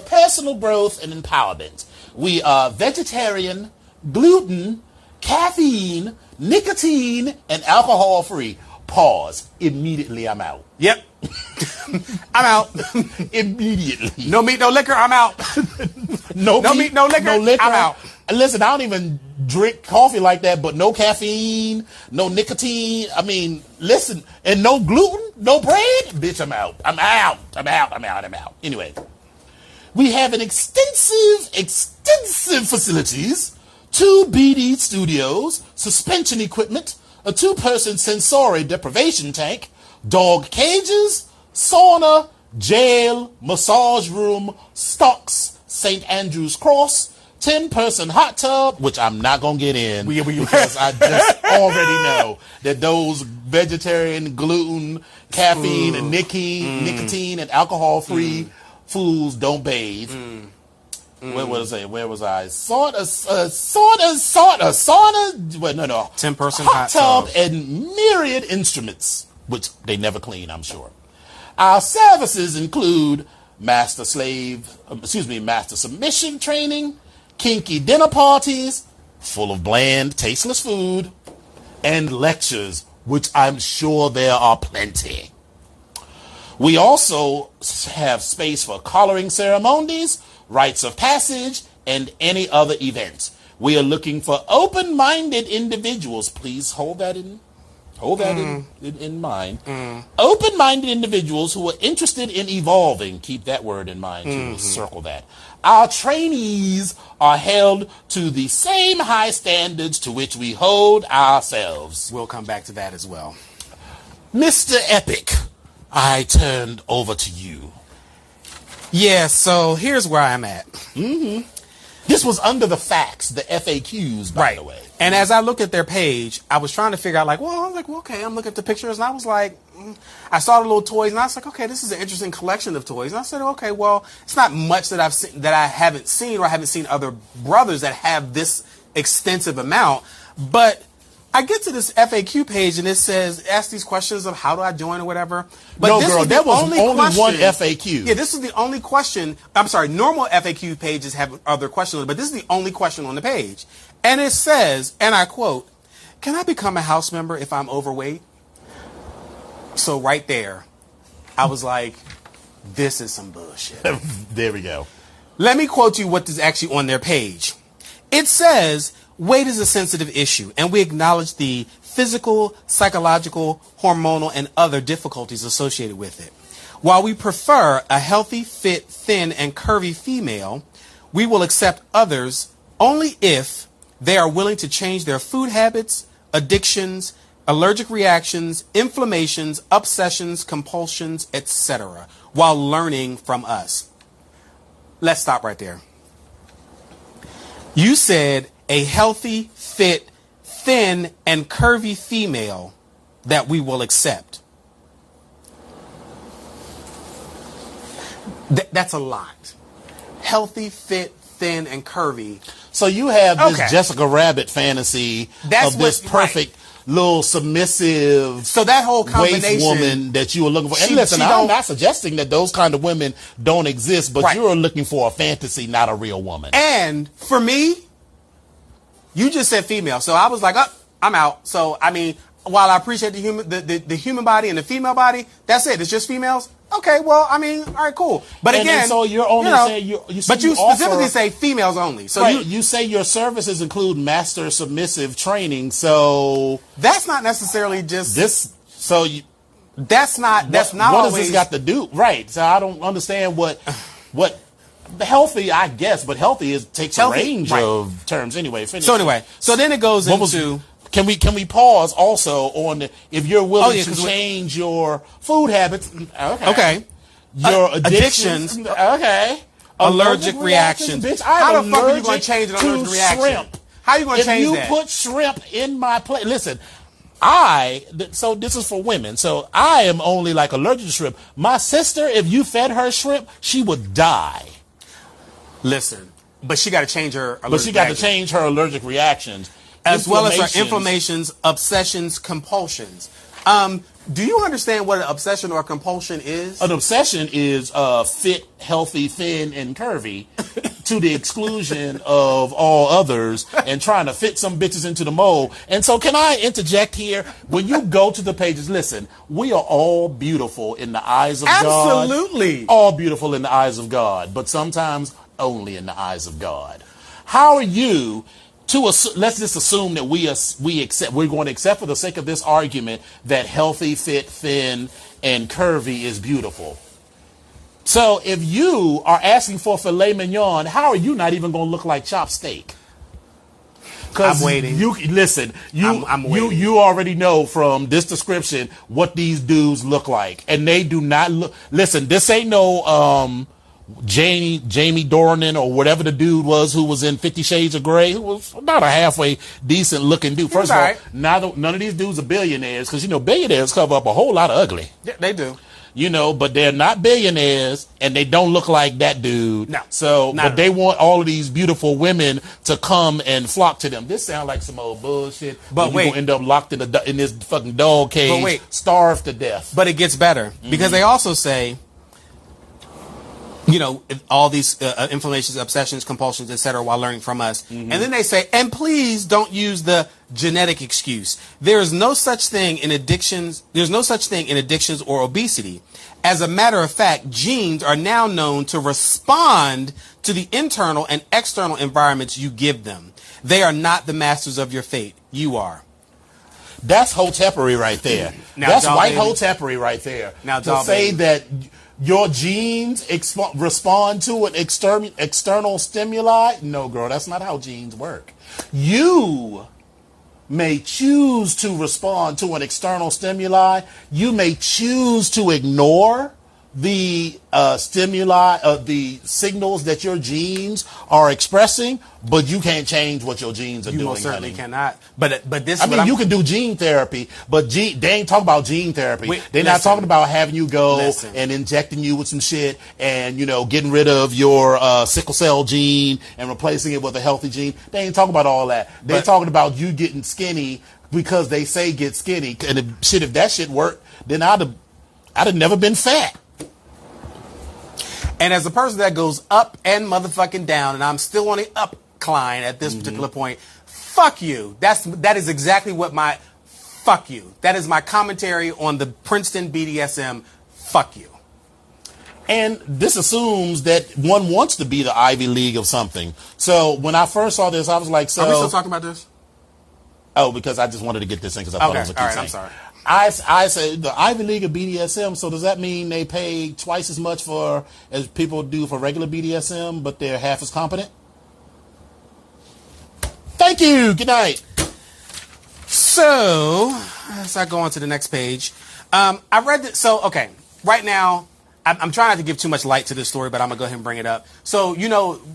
personal growth and empowerment. We are vegetarian, gluten, caffeine, nicotine, and alcohol free. Pause. Immediately I'm out. Yep. I'm out. Immediately. No meat, no liquor, I'm out. No meat, no liquor, I'm out. Listen, I don't even drink coffee like that, but no caffeine, no nicotine. I mean, listen, and no gluten, no bread. Bitch, I'm out. I'm out. Anyway, we have an extensive facilities, 2 BD studios, suspension equipment, a 2-person sensory deprivation tank, dog cages, sauna, jail, massage room, stocks, St. Andrew's Cross, 10-person hot tub, which I'm not going to get in because I just already know that those vegetarian, gluten, caffeine, and nicotine, and alcohol-free fools don't bathe. Where was I? Sauna. Well, no. 10-person hot tub and myriad instruments, which they never clean, I'm sure. Our services include master submission training, kinky dinner parties, full of bland, tasteless food, and lectures, which I'm sure there are plenty. We also have space for collaring ceremonies, rites of passage, and any other event. We are looking for open-minded individuals. Please hold that in mind. Open-minded individuals who are interested in evolving. Keep that word in mind, too. Circle that. Our trainees are held to the same high standards to which we hold ourselves. We'll come back to that as well. Mr. Epic, I turned over to you. Yeah, so here's where I'm at. This was under the facts, the FAQs, by the way. And as I looked at their page, I was trying to figure out, okay, I'm looking at the pictures, and I was like, I saw the little toys, and I was like, okay, this is an interesting collection of toys. And I said, okay, well, it's not much that I've seen, that I haven't seen, or I haven't seen other brothers that have this extensive amount. But I get to this FAQ page, and it says, ask these questions of how do I join or whatever. But no, girl, there was only one FAQ. Yeah, this is the only question. I'm sorry, normal FAQ pages have other questions, but this is the only question on the page. And it says, and I quote, can I become a house member if I'm overweight? So right there, I was like, This is some bullshit. There we go. Let me quote you what is actually on their page. It says, weight is a sensitive issue, and we acknowledge the physical, psychological, hormonal, and other difficulties associated with it. While we prefer a healthy, fit, thin, and curvy female, we will accept others only if they are willing to change their food habits, addictions, allergic reactions, inflammations, obsessions, compulsions, etc., while learning from us. Let's stop right there. You said a healthy, fit, thin, and curvy female that we will accept. That's a lot. Healthy, fit, thin, and curvy. So you have this Jessica Rabbit fantasy of this perfect little submissive, so that whole combination woman that you were looking for. And listen, I'm not suggesting that those kind of women don't exist, but you're looking for a fantasy, not a real woman. And for me, you just said female, so I was like, oh, I'm out. So I mean, while I appreciate the human body and the female body, that's it. It's just females. Okay, well, I mean, all right, cool. But again, and so you're only saying you specifically say females only. So you say your services include master submissive training. So that's not necessarily just this. So that's not what always, does this got to do? Right. So I don't understand what healthy, I guess, but healthy takes a range of terms anyway. Finish. So then it goes into. Can we pause also on if you're willing to change your food habits? Okay. Your addictions. Okay. Allergic reactions. Bitch, how the fuck are you going to change an allergic reaction? Shrimp. How are you going to change that? If you put shrimp in my plate, listen. So this is for women. So I am only like allergic to shrimp. My sister, if you fed her shrimp, she would die. Listen, but she got to change her. But she got to change her allergic reactions. As well as her inflammations, obsessions, compulsions. Do you understand what an obsession or compulsion is? An obsession is fit, healthy, thin, and curvy to the exclusion of all others and trying to fit some bitches into the mold. And so can I interject here? When you go to the pages, listen, we are all beautiful in the eyes of God. Absolutely. All beautiful in the eyes of God, but sometimes only in the eyes of God. How are you... let's just assume that we're going to accept for the sake of this argument that healthy, fit, thin, and curvy is beautiful. So if you are asking for filet mignon, how are you not even going to look like chopped steak? I'm waiting. I'm waiting. You already know from this description what these dudes look like, and they do not look. Listen, this ain't no Jamie Dornan or whatever the dude was who was in 50 Shades of Grey, who was not a halfway decent looking dude. First of all, none of these dudes are billionaires because, billionaires cover up a whole lot of ugly. Yeah, they do. But they're not billionaires and they don't look like that dude. No. So, but they want all of these beautiful women to come and flock to them. This sounds like some old bullshit. But you're gonna end up locked in this fucking dog cage, starved to death. But it gets better because they also say, all these inflammations, obsessions, compulsions, etc., while learning from us. Mm-hmm. And then they say, and please don't use the genetic excuse. There is no such thing in addictions. There's no such thing in addictions or obesity. As a matter of fact, genes are now known to respond to the internal and external environments you give them. They are not the masters of your fate. You are. That's hotepery right there. That's white hotepery right there. Now, to say that your genes respond to an external stimuli? No, girl, that's not how genes work. You may choose to respond to an external stimuli. You may choose to ignore the stimuli, the signals that your genes are expressing, but you can't change what your genes are doing. You most certainly cannot. But this. You can do gene therapy, but they ain't talking about gene therapy. They're not talking about having you go and injecting you with some shit and getting rid of your sickle cell gene and replacing it with a healthy gene. They ain't talking about all that. They're talking about you getting skinny because they say get skinny. And if that shit worked, then I'd have never been fat. And as a person that goes up and motherfucking down, and I'm still on the upcline at this particular point, fuck you. That is exactly what fuck you. That is my commentary on the Princeton BDSM. Fuck you. And this assumes that one wants to be the Ivy League of something. So when I first saw this, I was like, so... Are we still talking about this? Oh, because I just wanted to get this in because I thought it was a key thing. I'm sorry. I said the Ivy League of BDSM, so does that mean they pay twice as much as people do for regular BDSM, but they're half as competent? Thank you. Good night. So, as I go on to the next page, I read that. So, okay, right now, I'm trying not to give too much light to this story, but I'm going to go ahead and bring it up. So,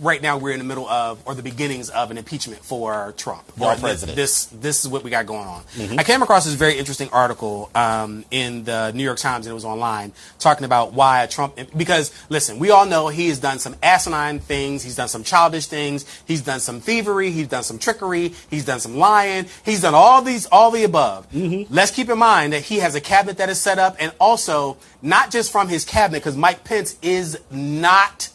right now we're in the middle of, or the beginnings of, an impeachment for Trump. Our president. This is what we got going on. Mm-hmm. I came across this very interesting article in the New York Times, and it was online, talking about why Trump, because, listen, we all know he has done some asinine things, he's done some childish things, he's done some thievery, he's done some trickery, he's done some lying, he's done all the above. Mm-hmm. Let's keep in mind that he has a cabinet that is set up, and also, not just from his cabinet, because Mike Pence is not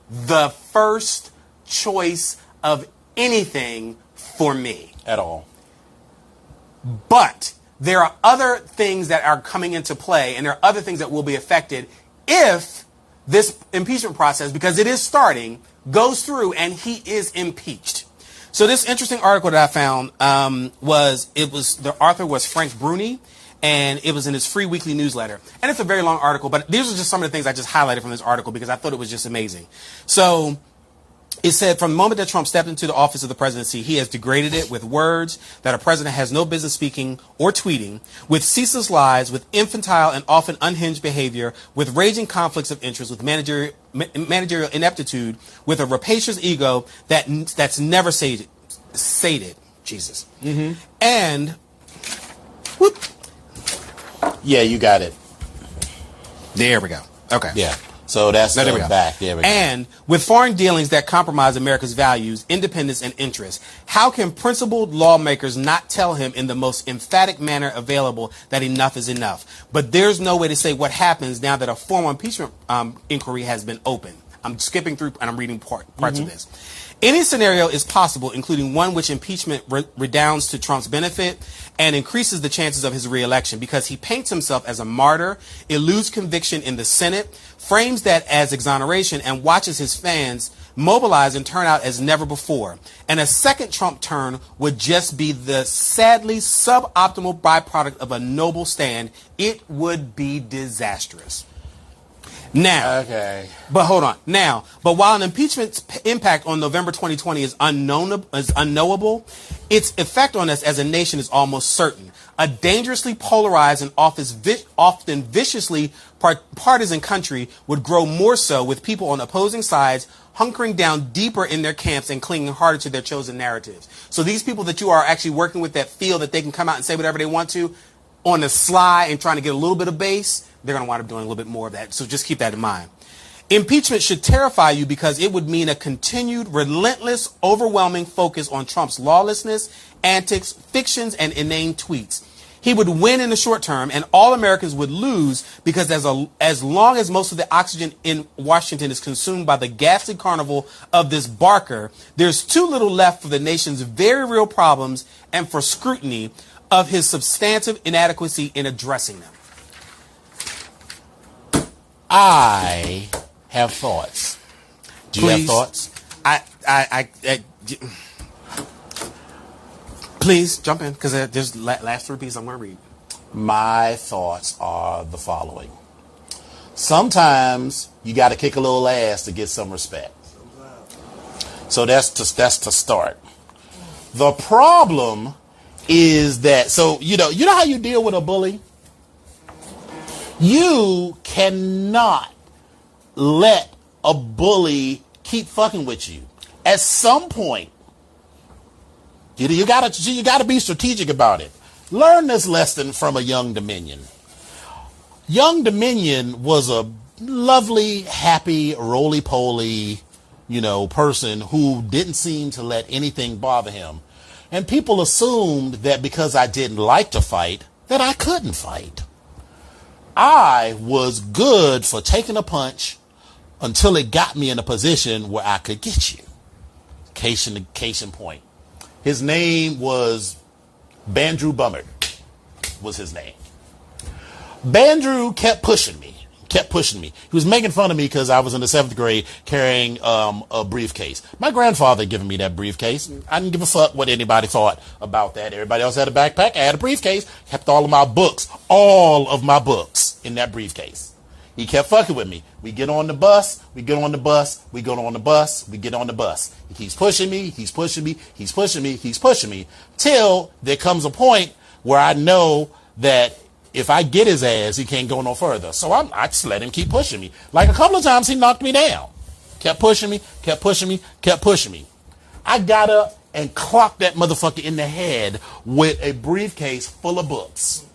the first choice of anything for me. At all. But there are other things that are coming into play, and there are other things that will be affected if this impeachment process, because it is starting, goes through and he is impeached. So this interesting article that I found the author was Frank Bruni, and it was in his free weekly newsletter. And it's a very long article, but these are just some of the things I just highlighted from this article because I thought it was just amazing. So it said, from the moment that Trump stepped into the office of the presidency, he has degraded it with words that a president has no business speaking or tweeting, with ceaseless lies, with infantile and often unhinged behavior, with raging conflicts of interest, with managerial ineptitude, with a rapacious ego that's never sated. Jesus. Mm-hmm. And whoop. Yeah, you got it. There we go. Okay. Yeah. So that's there we go. Back. There we go. And with foreign dealings that compromise America's values, independence, and interests, how can principled lawmakers not tell him in the most emphatic manner available that enough is enough? But there's no way to say what happens now that a formal impeachment inquiry has been opened. I'm skipping through and I'm reading parts of this. Any scenario is possible, including one which impeachment redounds to Trump's benefit and increases the chances of his reelection, because he paints himself as a martyr, eludes conviction in the Senate, frames that as exoneration, and watches his fans mobilize and turn out as never before. And a second Trump turn would just be the sadly suboptimal byproduct of a noble stand. It would be disastrous. Now, okay. But hold on. Now, but while an impeachment's impact on November 2020 is unknowable, its effect on us as a nation is almost certain. A dangerously polarized and often viciously partisan country would grow more so, with people on opposing sides hunkering down deeper in their camps and clinging harder to their chosen narratives. So these people that you are actually working with that feel that they can come out and say whatever they want to on the sly and trying to get a little bit of base, they're going to wind up doing a little bit more of that. So just keep that in mind. Impeachment should terrify you because it would mean a continued, relentless, overwhelming focus on Trump's lawlessness, antics, fictions, and inane tweets. He would win in the short term, and all Americans would lose, because as long as most of the oxygen in Washington is consumed by the ghastly carnival of this barker, there's too little left for the nation's very real problems and for scrutiny of his substantive inadequacy in addressing them. I have thoughts. Do you have thoughts? Please jump in, because there's last three pieces I'm going to read. My thoughts are the following. Sometimes you got to kick a little ass to get some respect. So that's to start. The problem is that, so you know how you deal with a bully? You cannot let a bully keep fucking with you. At some point, you gotta be strategic about it. Learn this lesson from a Young Dominion. Young Dominion was a lovely, happy, roly-poly, person who didn't seem to let anything bother him. And people assumed that because I didn't like to fight, that I couldn't fight. I was good for taking a punch until it got me in a position where I could get you. Case in point. His name was Bandrew Bummard, was his name. Bandrew kept pushing me, kept pushing me. He was making fun of me because I was in the 7th grade carrying a briefcase. My grandfather had given me that briefcase. I didn't give a fuck what anybody thought about that. Everybody else had a backpack. I had a briefcase. Kept all of my books in that briefcase. He kept fucking with me. We get on the bus, we get on the bus, we go on the bus, we get on the bus. He keeps pushing me, he's pushing me, he's pushing me, he's pushing me, till there comes a point where I know that if I get his ass, he can't go no further. So I just let him keep pushing me. Like a couple of times he knocked me down. Kept pushing me, kept pushing me, kept pushing me. I got up and clocked that motherfucker in the head with a briefcase full of books.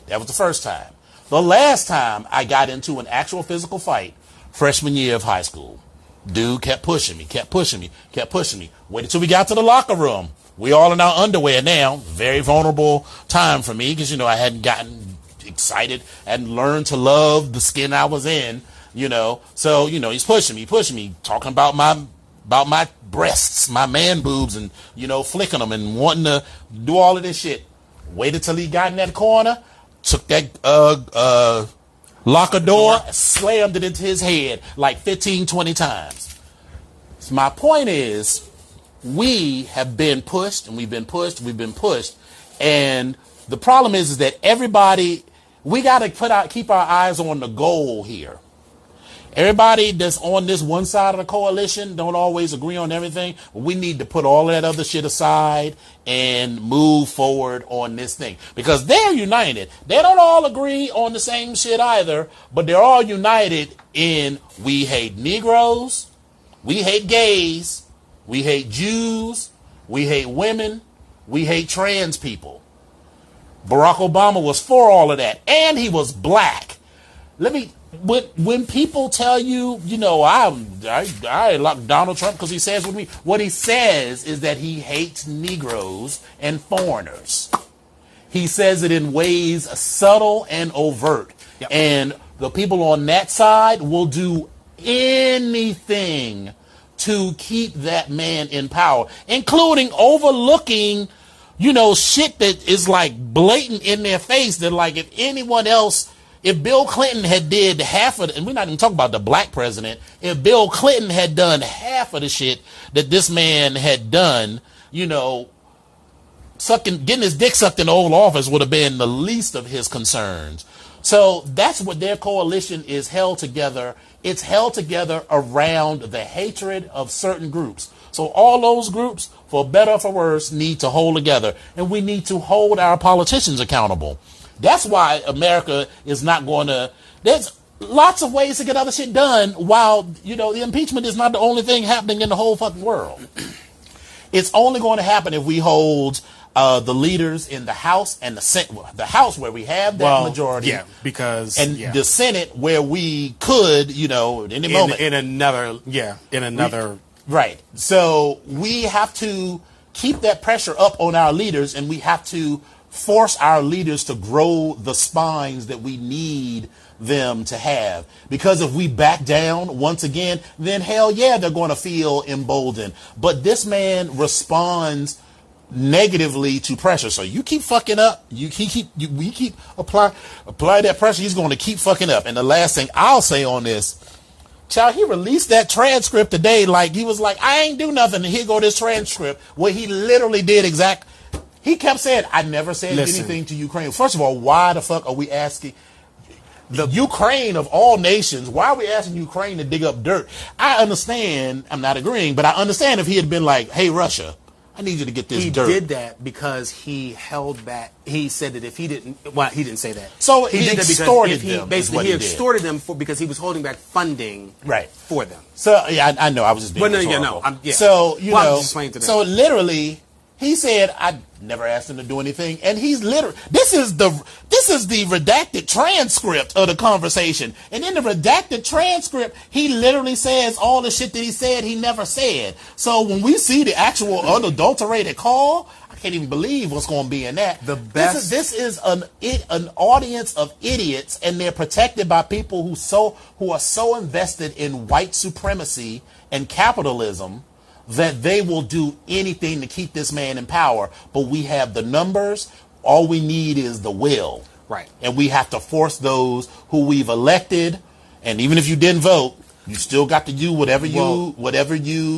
That was the first time. The last time I got into an actual physical fight, freshman year of high school. Dude kept pushing me, kept pushing me, kept pushing me. Waited till we got to the locker room. We all in our underwear now. Very vulnerable time for me because, I hadn't gotten excited and learned to love the skin I was in, So, he's pushing me, talking about my breasts, my man boobs, and, flicking them and wanting to do all of this shit. Waited till he got in that corner. Took that locker door, slammed it into his head like 15, 20 times. So my point is, we have been pushed, and we've been pushed, and the problem is that everybody, we got to keep our eyes on the goal here. Everybody that's on this one side of the coalition don't always agree on everything. We need to put all of that other shit aside and move forward on this thing. Because they're united. They don't all agree on the same shit either, but they're all united in we hate Negroes, we hate gays, we hate Jews, we hate women, we hate trans people. Barack Obama was for all of that, and he was black. When people tell you, I like Donald Trump because he says with me, what he says is that he hates Negroes and foreigners. He says it in ways subtle and overt. Yep. And the people on that side will do anything to keep that man in power, including overlooking, shit that is like blatant in their face. That like if Bill Clinton had did half of it, and we're not even talking about the black president, if Bill Clinton had done half of the shit that this man had done, getting his dick sucked in the Oval Office would have been the least of his concerns. So that's what their coalition is held together. It's held together around the hatred of certain groups. So all those groups, for better or for worse, need to hold together. And we need to hold our politicians accountable. That's why America is not going to, there's lots of ways to get other shit done while, the impeachment is not the only thing happening in the whole fucking world. It's only going to happen if we hold the leaders in the House and the Senate, the House where we have that majority. Yeah, because. And the Senate where we could, at any moment. In another. Right. So we have to keep that pressure up on our leaders, and we have to force our leaders to grow the spines that we need them to have. Because if we back down once again, then hell yeah, they're going to feel emboldened. But this man responds negatively to pressure. So you keep fucking up. We keep apply that pressure. He's going to keep fucking up. And the last thing I'll say on this, child, he released that transcript today. Like he was like, I ain't do nothing. And here go this transcript where he literally did he kept saying, I never said anything to Ukraine. First of all, why the fuck are we asking the Ukraine of all nations? Why are we asking Ukraine to dig up dirt? I understand. I'm not agreeing, but I understand if he had been like, hey, Russia, I need you to get this dirt. He did that because he held back. He said that if he didn't, he didn't say that. So he extorted them. Basically, he extorted them because he was holding back funding for them. So yeah, I know. I was just being So so literally, he said, I never asked him to do anything. And he's literally, this is the redacted transcript of the conversation. And in the redacted transcript, he literally says all the shit that he said he never said. So when we see the actual unadulterated call, I can't even believe what's going to be in that. This is an audience of idiots, and they're protected by people who are so invested in white supremacy and capitalism that they will do anything to keep this man in power. But we have the numbers. All we need is the will. Right. And we have to force those who we've elected, and even if you didn't vote, you still got to do whatever you.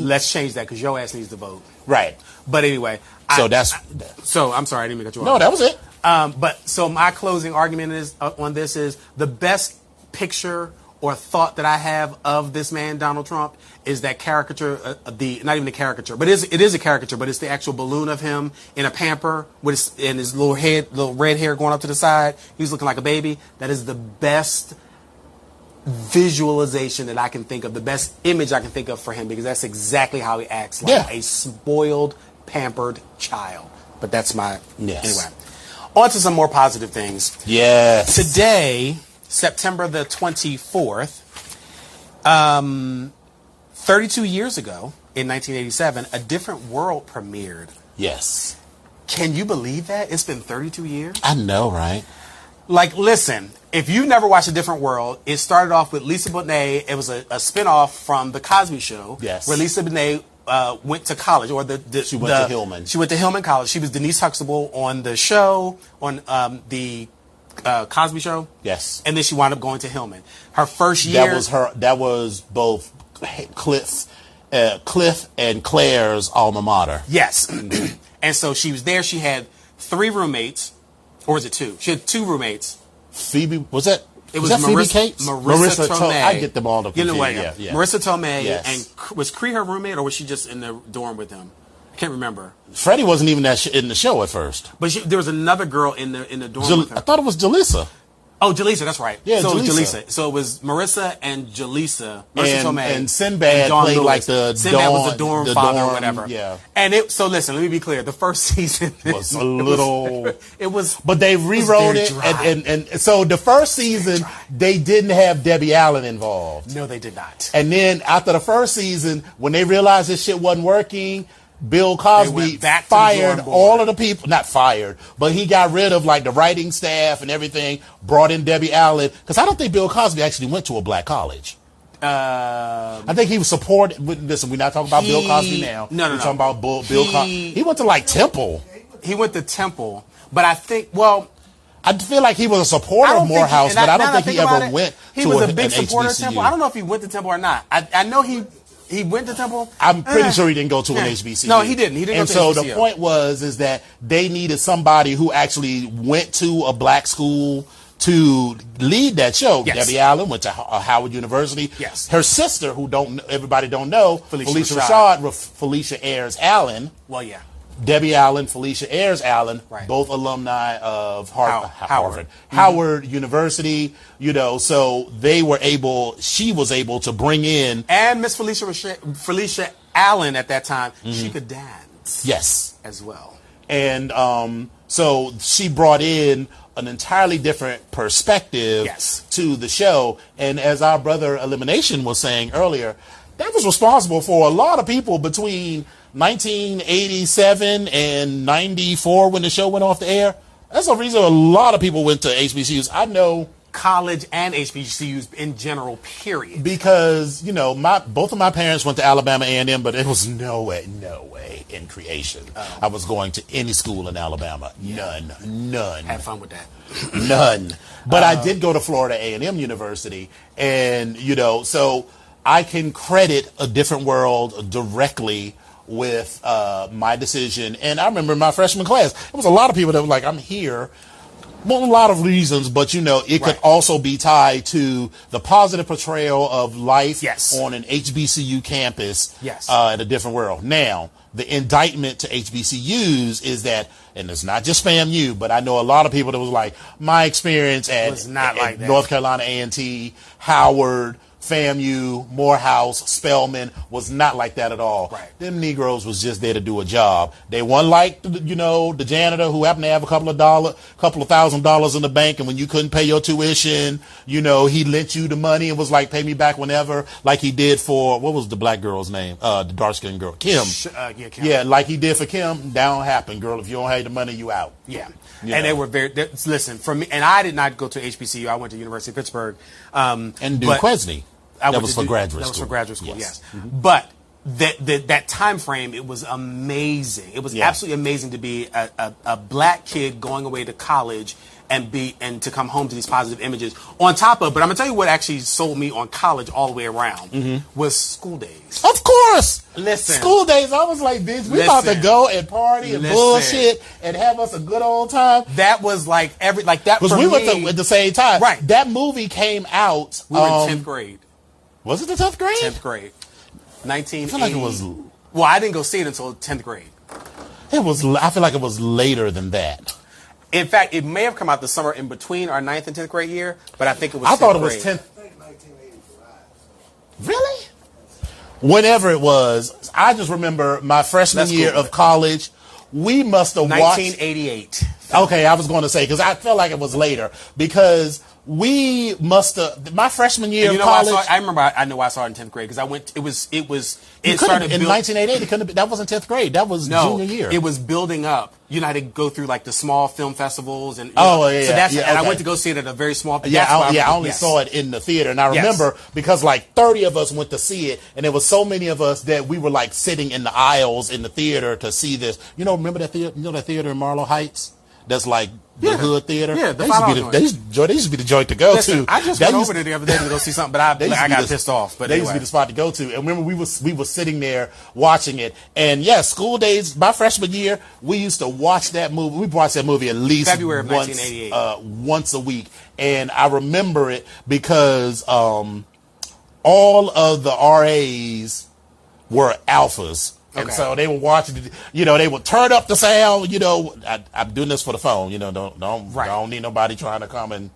Let's change that because your ass needs to vote. Right. But anyway. So I'm sorry, I didn't mean to cut you off. No, that was it. But so my closing argument is on this is the best picture or thought that I have of this man, Donald Trump, is that caricature, not even a caricature, but it is a caricature, but it's the actual balloon of him in a pamper with his little red hair going up to the side. He's looking like a baby. That is the best visualization that I can think of, the best image I can think of for him, because that's exactly how he acts, like a spoiled, pampered child. But that's my... Yes. Anyway. On to some more positive things. Yes. Today, September the 24th, 32 years ago, in 1987, A Different World premiered. Yes. Can you believe that? It's been 32 years? I know, right? Like, listen, if you've never watched A Different World, it started off with Lisa Bonet. It was a spinoff from The Cosby Show. Yes. Where Lisa Bonet went to college, or she went to Hillman. She went to Hillman College. She was Denise Huxtable on the show, on the Cosby Show. Yes. And then she wound up going to Hillman. Her first year. That was both Cliff and Claire's alma mater. Yes. And so she was there. She had 3 roommates. Or was it 2? She had 2 roommates. Phoebe, was that? It was Phoebe Cates? Marissa Tomei. I get them all confused. Yeah. Marissa Tomei. Yes. And was Cree her roommate, or was she just in the dorm with him? I can't remember. Freddie wasn't even in the show at first. But there was another girl in the dorm with her. I thought it was Jalissa. Oh, Jalissa, that's right. Yeah, so Jalissa. It was Jalissa. So it was Marissa and Jalissa, Marissa Tomei, and Sinbad played like Sinbad was the dorm father or whatever. Yeah. And so listen, let me be clear. The first season was a little. It was. But they rewrote it, and so the first season they didn't have Debbie Allen involved. No, they did not. And then after the first season, when they realized this shit wasn't working, Bill Cosby fired all of the people, not fired, but he got rid of like the writing staff and everything, brought in Debbie Allen, because I don't think Bill Cosby actually went to a black college. I think he was supported. Listen, we're not talking about Bill Cosby now. No. We're talking about Bill Cosby. He went to like Temple. He went to Temple, but I think, well... I feel like he was a supporter of Morehouse, but I don't think he ever went to He was a big supporter of HBCU. Temple. I don't know if he went to Temple or not. I know he went to Temple. I'm pretty sure he didn't go to an HBCU. No, he didn't. He didn't and go to so HBCU. the point is that they needed somebody who actually went to a black school to lead that show. Yes. Debbie Allen went to Howard University. Yes. Her sister, who everybody don't know, Felicia Rashad, Felicia Ayers Allen. Well, yeah. Debbie Allen, Felicia Ayers Allen, right. Both alumni of Howard. Howard University, so she was able to bring in. And Miss Felicia Allen at that time, she could dance. Yes. As well. And so she brought in an entirely different perspective to the show. And as our brother Elimination was saying earlier, that was responsible for a lot of people between 1987 and 94 when the show went off the air. That's the reason a lot of people went to HBCUs. I know college and HBCUs in general, period. Because, both of my parents went to Alabama A&M, but it was no way in creation. I was going to any school in Alabama. None. Have fun with that. None. But I did go to Florida A&M University, and, so I can credit A Different World directly with my decision. And I remember in my freshman class, there was a lot of people that were like, I'm here. Well, a lot of reasons, but it could also be tied to the positive portrayal of life on an HBCU campus at A Different World. Now, the indictment to HBCUs is that, and it's not just FAMU, but I know a lot of people that was like, my experience at North Carolina A&T, Howard, FAMU, Morehouse, Spelman was not like that at all. Right. Them Negroes was just there to do a job. They weren't like, the janitor who happened to have a couple of $1,000 in the bank, and when you couldn't pay your tuition, he lent you the money and was like, pay me back whenever, like he did for, what was the black girl's name? The dark-skinned girl, Kim. Kim. Yeah, like he did for Kim. That don't happen, girl. If you don't have the money, you out. Yeah. And they were listen, for me, and I did not go to HBCU. I went to University of Pittsburgh. And Duquesne. That was for graduate school. That was for graduate school, yes. Mm-hmm. But that time frame, it was amazing. It was absolutely amazing to be a black kid going away to college and to come home to these positive images. On top of, but I'm gonna tell you what actually sold me on college all the way around was School Days. Of course. Listen. School Days, I was like, bitch, we about to go and party and bullshit and have us a good old time. That was like that because we went at the same time. Right. That movie came out. We were in 10th grade. Was it the 10th grade? 10th grade. 1980. I feel like it was. Well, I didn't go see it until 10th grade. It was. I feel like it was later than that. In fact, it may have come out the summer in between our 9th and 10th grade year, but I think it was. I thought it was 10th. I think 1985. Really? Whenever it was, I just remember my freshman year of college. We must have watched 1988. Okay, I was going to say because I felt like it was later because we must have my freshman year of college. I remember. I know I saw it in 10th grade because I went. It started in 1988. It couldn't have, that wasn't 10th grade. That was junior year. It was building up. You know how to go through like the small film festivals and I went to go see it at a very small. I only saw it in the theater, and I remember because like 30 of us went to see it, and there was so many of us that we were like sitting in the aisles in the theater to see this. You know, remember that theater? You know that theater in Marlow Heights? That's like the hood theater. Yeah, they used to be the joint to go to. I just went over there the other day to go see something, but I got pissed off. But they used to be the spot to go to. And remember, we were sitting there watching it. And School Days. My freshman year, we used to watch that movie. We watched that movie at least February of 1988. Once a week. And I remember it because all of the RAs were alphas. And so they were watching it, they would turn up the sound, I'm doing this for the phone, don't need nobody trying to come and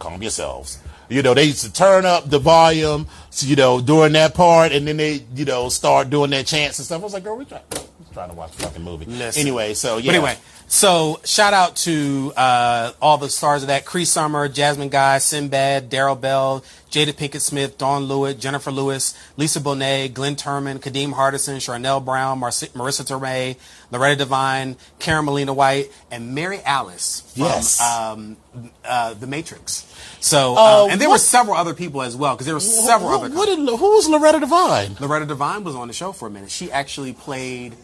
calm yourselves. They used to turn up the volume, during that part, and then they, start doing their chants and stuff. I was like, girl, we're trying to watch a fucking movie. Listen. Anyway, so yeah. But anyway, so shout out to all the stars of that: Cree Summer, Jasmine Guy, Sinbad, Daryl Bell, Jada Pinkett Smith, Dawn Lewitt, Jennifer Lewis, Lisa Bonet, Glenn Turman, Kadeem Hardison, Charnel Brown, Marissa Tomei, Loretta Devine, Karen Molina White, and Mary Alice from The Matrix. So, and there were several other people as well, because there were several other. Who was Loretta Devine? Loretta Devine was on the show for a minute. She actually played.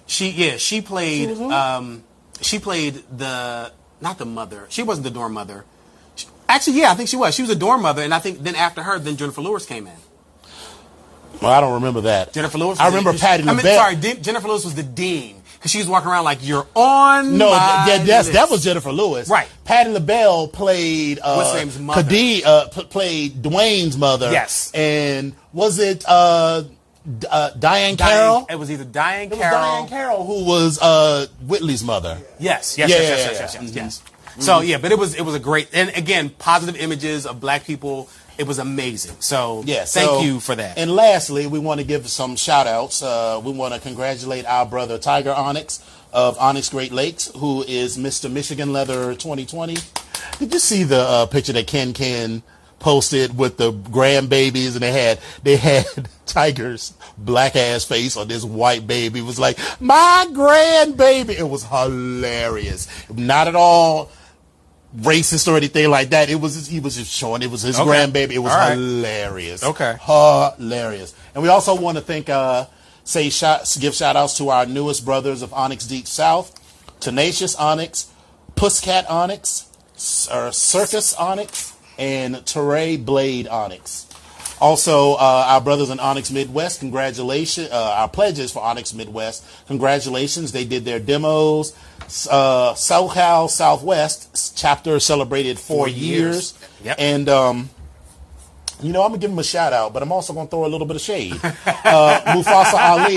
She played not the mother. She wasn't the dorm mother. I think she was. She was a dorm mother, and I think then after her, then Jennifer Lewis came in. Well, I don't remember that. Jennifer Lewis. I remember Patti LaBelle. Jennifer Lewis was the dean because she was walking around like you're on. No, list. That was Jennifer Lewis. Right. Patti LaBelle played what's her name's mother? Played Dwayne's mother. Yes. And was it Diane Carroll? It was either Diane Carroll. It was Diane Carroll who was Whitley's mother. Yes. Mm-hmm. So but it was a great, and again, positive images of black people. It was amazing. So thank you for that. And lastly, we want to give some shout outs. We want to congratulate our brother Tiger Onyx of Onyx Great Lakes, who is Mr. Michigan Leather 2020. Did you see the picture that Ken posted with the grandbabies, and they had Tiger's black ass face on this white baby? It was like, my grandbaby. It was hilarious. Not at all racist or anything like that. He was just showing it was his grandbaby. It was hilarious. Okay. Hilarious. And we also want to thank give shout outs to our newest brothers of Onyx Deep South, Tenacious Onyx, Pusscat Onyx, Circus Onyx, and Teray Blade Onyx. Also, our brothers in Onyx Midwest, congratulations. Our pledges for Onyx Midwest, congratulations. They did their demos. SoCal Southwest chapter celebrated 4 years. Yep. And, I'm going to give them a shout out, but I'm also going to throw a little bit of shade. Mufasa Ali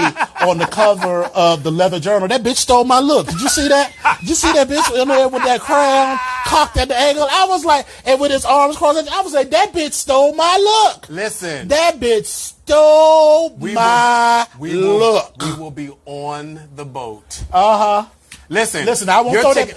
on the cover of the Leather Journal. That bitch stole my look. Did you see that? Did you see that bitch in there with that crown cocked at the angle? I was like, and with his arms crossed, I was like, that bitch stole my look. Listen. That bitch stole my look. We will be on the boat. Uh-huh. Listen, I won't throw that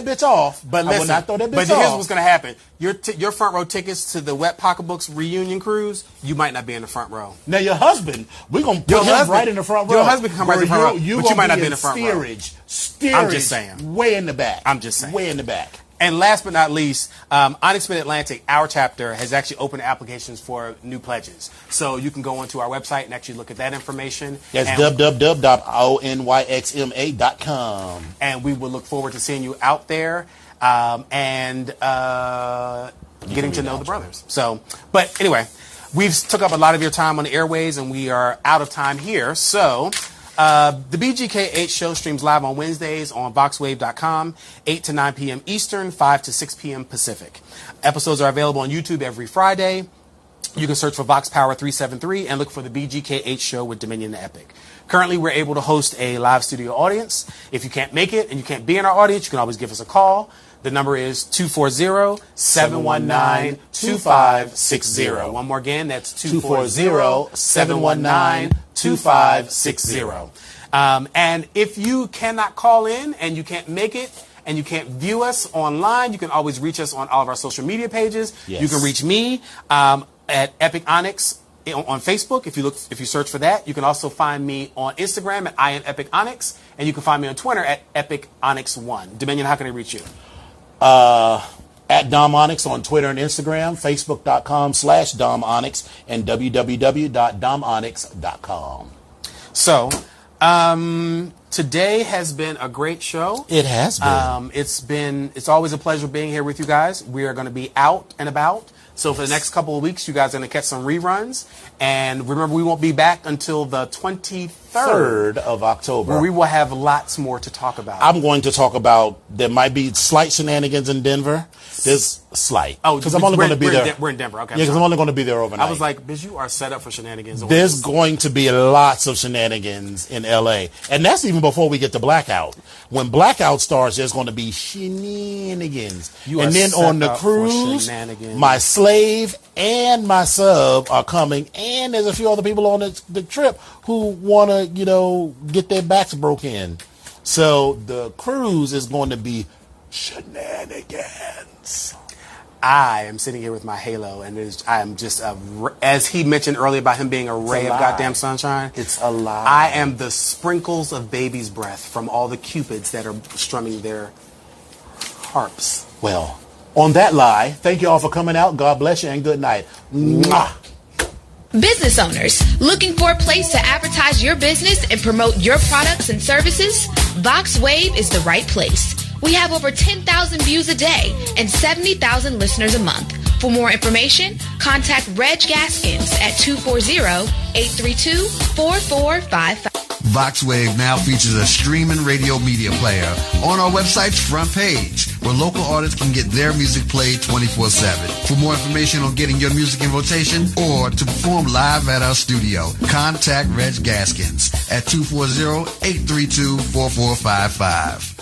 bitch off. But listen, I will not throw that bitch but off. here's what's going to happen. Your front row tickets to the Wet Pocketbooks reunion cruise, you might not be in the front row. Now your husband, we're going to put him right in the front row. Your husband can come right in the front row, but you might not be in the front row. Steerage, I'm just saying. Way in the back. I'm just saying. Way in the back. And last but not least, Onyx Mid-Atlantic, our chapter, has actually opened applications for new pledges. So you can go onto our website and actually look at that information. That's www.onyxma.com. And we will look forward to seeing you out there and getting to know the brothers. So, but anyway, we've took up a lot of your time on the airways, and we are out of time here. So the BGK8 show streams live on Wednesdays on VOXWAV.com, 8 to 9 p.m. Eastern, 5 to 6 p.m. Pacific. Episodes are available on YouTube every Friday. You can search for Vox Power 373 and look for the BGK8 show with Dominion the Epic. Currently, we're able to host a live studio audience. If you can't make it and you can't be in our audience, you can always give us a call. The number is 240-719-2560. One more again, that's 240-719-2560. And if you cannot call in and you can't make it and you can't view us online, you can always reach us on all of our social media pages. Yes. You can reach me at Epic Onyx on Facebook. If you search for that, you can also find me on Instagram at I am Epic Onyx, and you can find me on Twitter at Epic Onyx1. Dominion, how can I reach you? At Dom Onyx on Twitter and Instagram, Facebook.com/Dom Onyx, and www.domonyx.com. So, today has been a great show. It has been. It's always a pleasure being here with you guys. We are going to be out and about. So for the next couple of weeks, you guys are going to catch some reruns. And remember, we won't be back until the 23rd of October, where we will have lots more to talk about. I'm going to talk about, there might be slight shenanigans in Denver. There's slight. Oh, because I'm only going to be there. We're in Denver. Okay. Yeah, because I'm only going to be there overnight. I was like, bitch, you are set up for shenanigans. There's going to be lots of shenanigans in LA. And that's even before we get to Blackout. When Blackout starts, there's going to be shenanigans. And then on the cruise, my slave and my sub are coming. And there's a few other people on the trip who want to, get their backs broken in. So the cruise is going to be shenanigans. I am sitting here with my halo, and I am just, as he mentioned earlier about him being a ray of goddamn sunshine. It's a lie. I am the sprinkles of baby's breath from all the cupids that are strumming their harps. Well, on that lie, thank you all for coming out. God bless you and good night. Mwah. Business owners looking for a place to advertise your business and promote your products and services? VOXWAV is the right place. We have over 10,000 views a day and 70,000 listeners a month. For more information, contact Reg Gaskins at 240-832-4455. VOXWAV now features a streaming radio media player on our website's front page, where local artists can get their music played 24/7. For more information on getting your music in rotation or to perform live at our studio, contact Reg Gaskins at 240-832-4455.